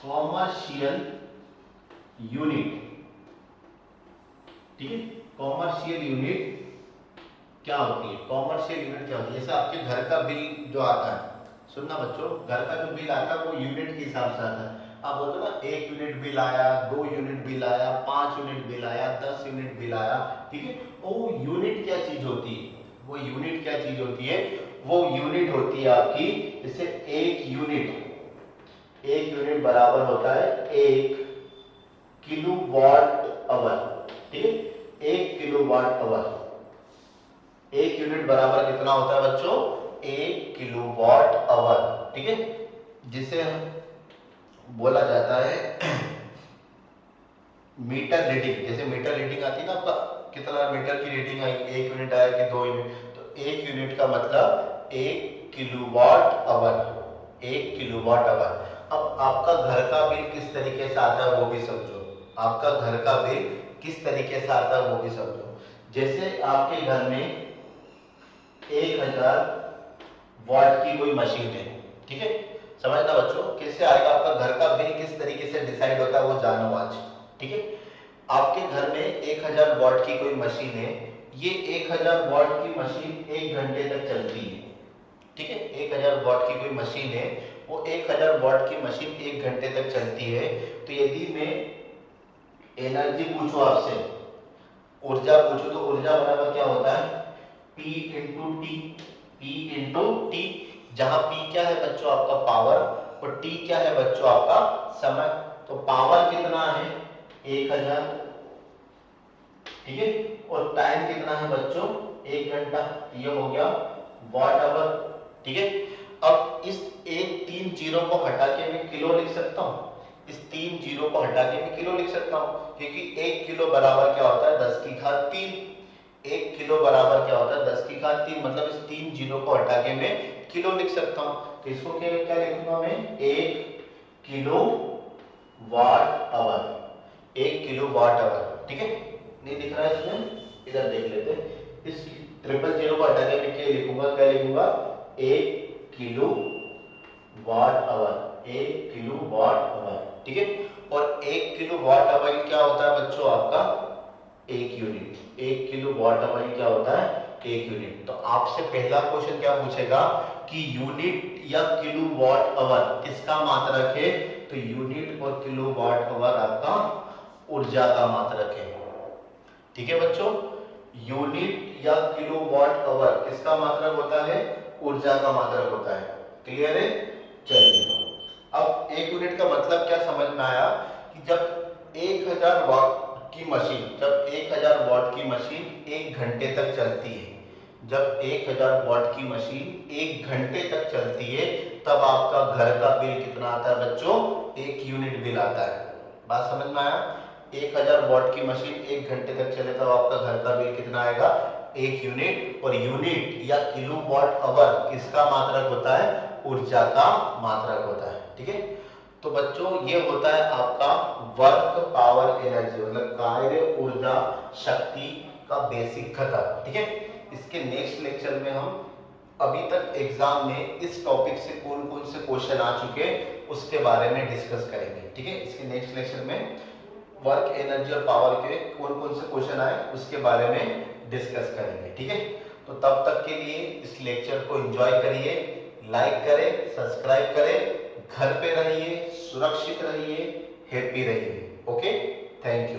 कॉमर्शियल यूनिट। ठीक है, कॉमर्शियल यूनिट क्या होती है, कॉमर्शियल यूनिट क्या होती है, जैसे आपके घर का बिल जो आता है, सुनना बच्चों, घर का जो बिल आता है वो यूनिट के हिसाब से आता है। आप बोलते हो ना 1 यूनिट बिल आया, 2 यूनिट बिल आया, 5 यूनिट बिल आया, 10 यूनिट बिल आया। ठीक है, वो यूनिट क्या चीज होती है, वो यूनिट क्या चीज होती है, वो यूनिट होती है आपकी, जैसे 1 यूनिट बराबर होता है 1 किलो वॉट आवर। ठीक है, 1 किलो वॉट आवर। एक यूनिट बराबर कितना होता है बच्चों, 1 किलोवाट आवर, ठीक है, जिसे बोला जाता है मीटर रीडिंग। जैसे मीटर रीडिंग आती है ना आपका, कितना मीटर की रीडिंग आई, 1 यूनिट आया कि 2 यूनिट, तो 1 यूनिट का मतलब 1 किलोवाट आवर, 1 किलोवाट आवर। अब आपका घर का बिल किस तरीके से आता है वो भी समझो, आपका घर का बिल किस तरीके से आता है वो भी समझो। जैसे आपके घर में 1000 वाट की कोई मशीन है, ठीक है, समझना बच्चों, किससे आएगा आपका घर का बिल, किस तरीके से डिसाइड होता है वो जानो आज, ठीक है। आपके घर में 1000 वाट की कोई मशीन है, ये 1000 वाट की मशीन 1 घंटे तक चलती है, ठीक है, 1000 वाट की कोई मशीन है, वो 1000 वाट की मशीन 1 घंटे तक चलती है। तो यदि मैं एनर्जी पूछूं आपसे, ऊर्जा पूछूं, तो ऊर्जा बराबर क्या होता है, P into T, P into T, जहां P क्या है बच्चों आपका पावर, और T क्या है बच्चों आपका समय। तो पावर कितना है 1000, ठीक है, और टाइम कितना है बच्चों 1 घंटा, ये हो गया वाट आवर, ठीक है। अब इस एक 3 जीरो को हटा के मैं किलो लिख सकता हूं, इस 3 जीरो को हटा के मैं किलो लिख सकता हूं, क्योंकि 1 किलो बराबर क्या होता है 10 की घात 3, 1 किलो बराबर क्या होता है 10 की घात 3, मतलब इस 3 जीरो को हटा के मैं किलो लिख सकता हूं। तो इसको क्या क्या लिखूंगा मैं, 1 kilowatt hour, 1 kilowatt hour, ठीक है। नहीं दिख रहा है इसमें, इधर देख लेते हैं, इस 000 को हटा के मैं क्या लिखूंगा, क्या लिखूंगा 1 kilowatt hour, 1 kilowatt hour, ठीक है। और 1 किलो वाट आवर क्या होता है बच्चों आपका 1 यूनिट, 1 किलो वाट आवर क्या होता है 1 यूनिट। तो आपसे पहला क्वेश्चन क्या पूछेगा कि यूनिट या किलो वाट आवर किसका मात्रक है, तो यूनिट और किलो वाट आवर आपका ऊर्जा का मात्रक है, ठीक है बच्चों। यूनिट या किलो वाट आवर किसका मात्रक होता है, ऊर्जा का मात्रक होता है, क्लियर है। चलिए अब 1 यूनिट का मतलब क्या समझ में आया, कि जब 1000 वाट की मशीन, जब 1000 वाट की मशीन 1 घंटे तक चलती है, जब 1000 वाट की मशीन 1 घंटे तक चलती है, तब आपका घर का बिल कितना आता है बच्चों, 1 यूनिट बिल आता है। बात समझ में आया, 1000 वाट की मशीन 1 घंटे तक चले तब आपका घर का बिल कितना आएगा 1 यूनिट। और यूनिट या किलो वाट आवर किसका मात्रक होता है, ऊर्जा का मात्रक होता है, ठीक है। तो बच्चों ये होता है आपका वर्क पावर एनर्जी, मतलब कार्य ऊर्जा शक्ति का बेसिक घटक, ठीक है। इसके नेक्स्ट लेक्चर में हम अभी तक एग्जाम में इस टॉपिक से कौन कौन से क्वेश्चन आ चुके उसके बारे में डिस्कस करेंगे, ठीक है। इसके नेक्स्ट लेक्चर में वर्क एनर्जी और पावर के कौन कौन से क्वेश्चन आए उसके बारे में डिस्कस करेंगे, ठीक है। तो तब तक के लिए इस लेक्चर को एंजॉय करिए, लाइक करें, सब्सक्राइब करें, घर पे रहिए, सुरक्षित रहिए, हैप्पी रहिए, ओके, थैंक यू।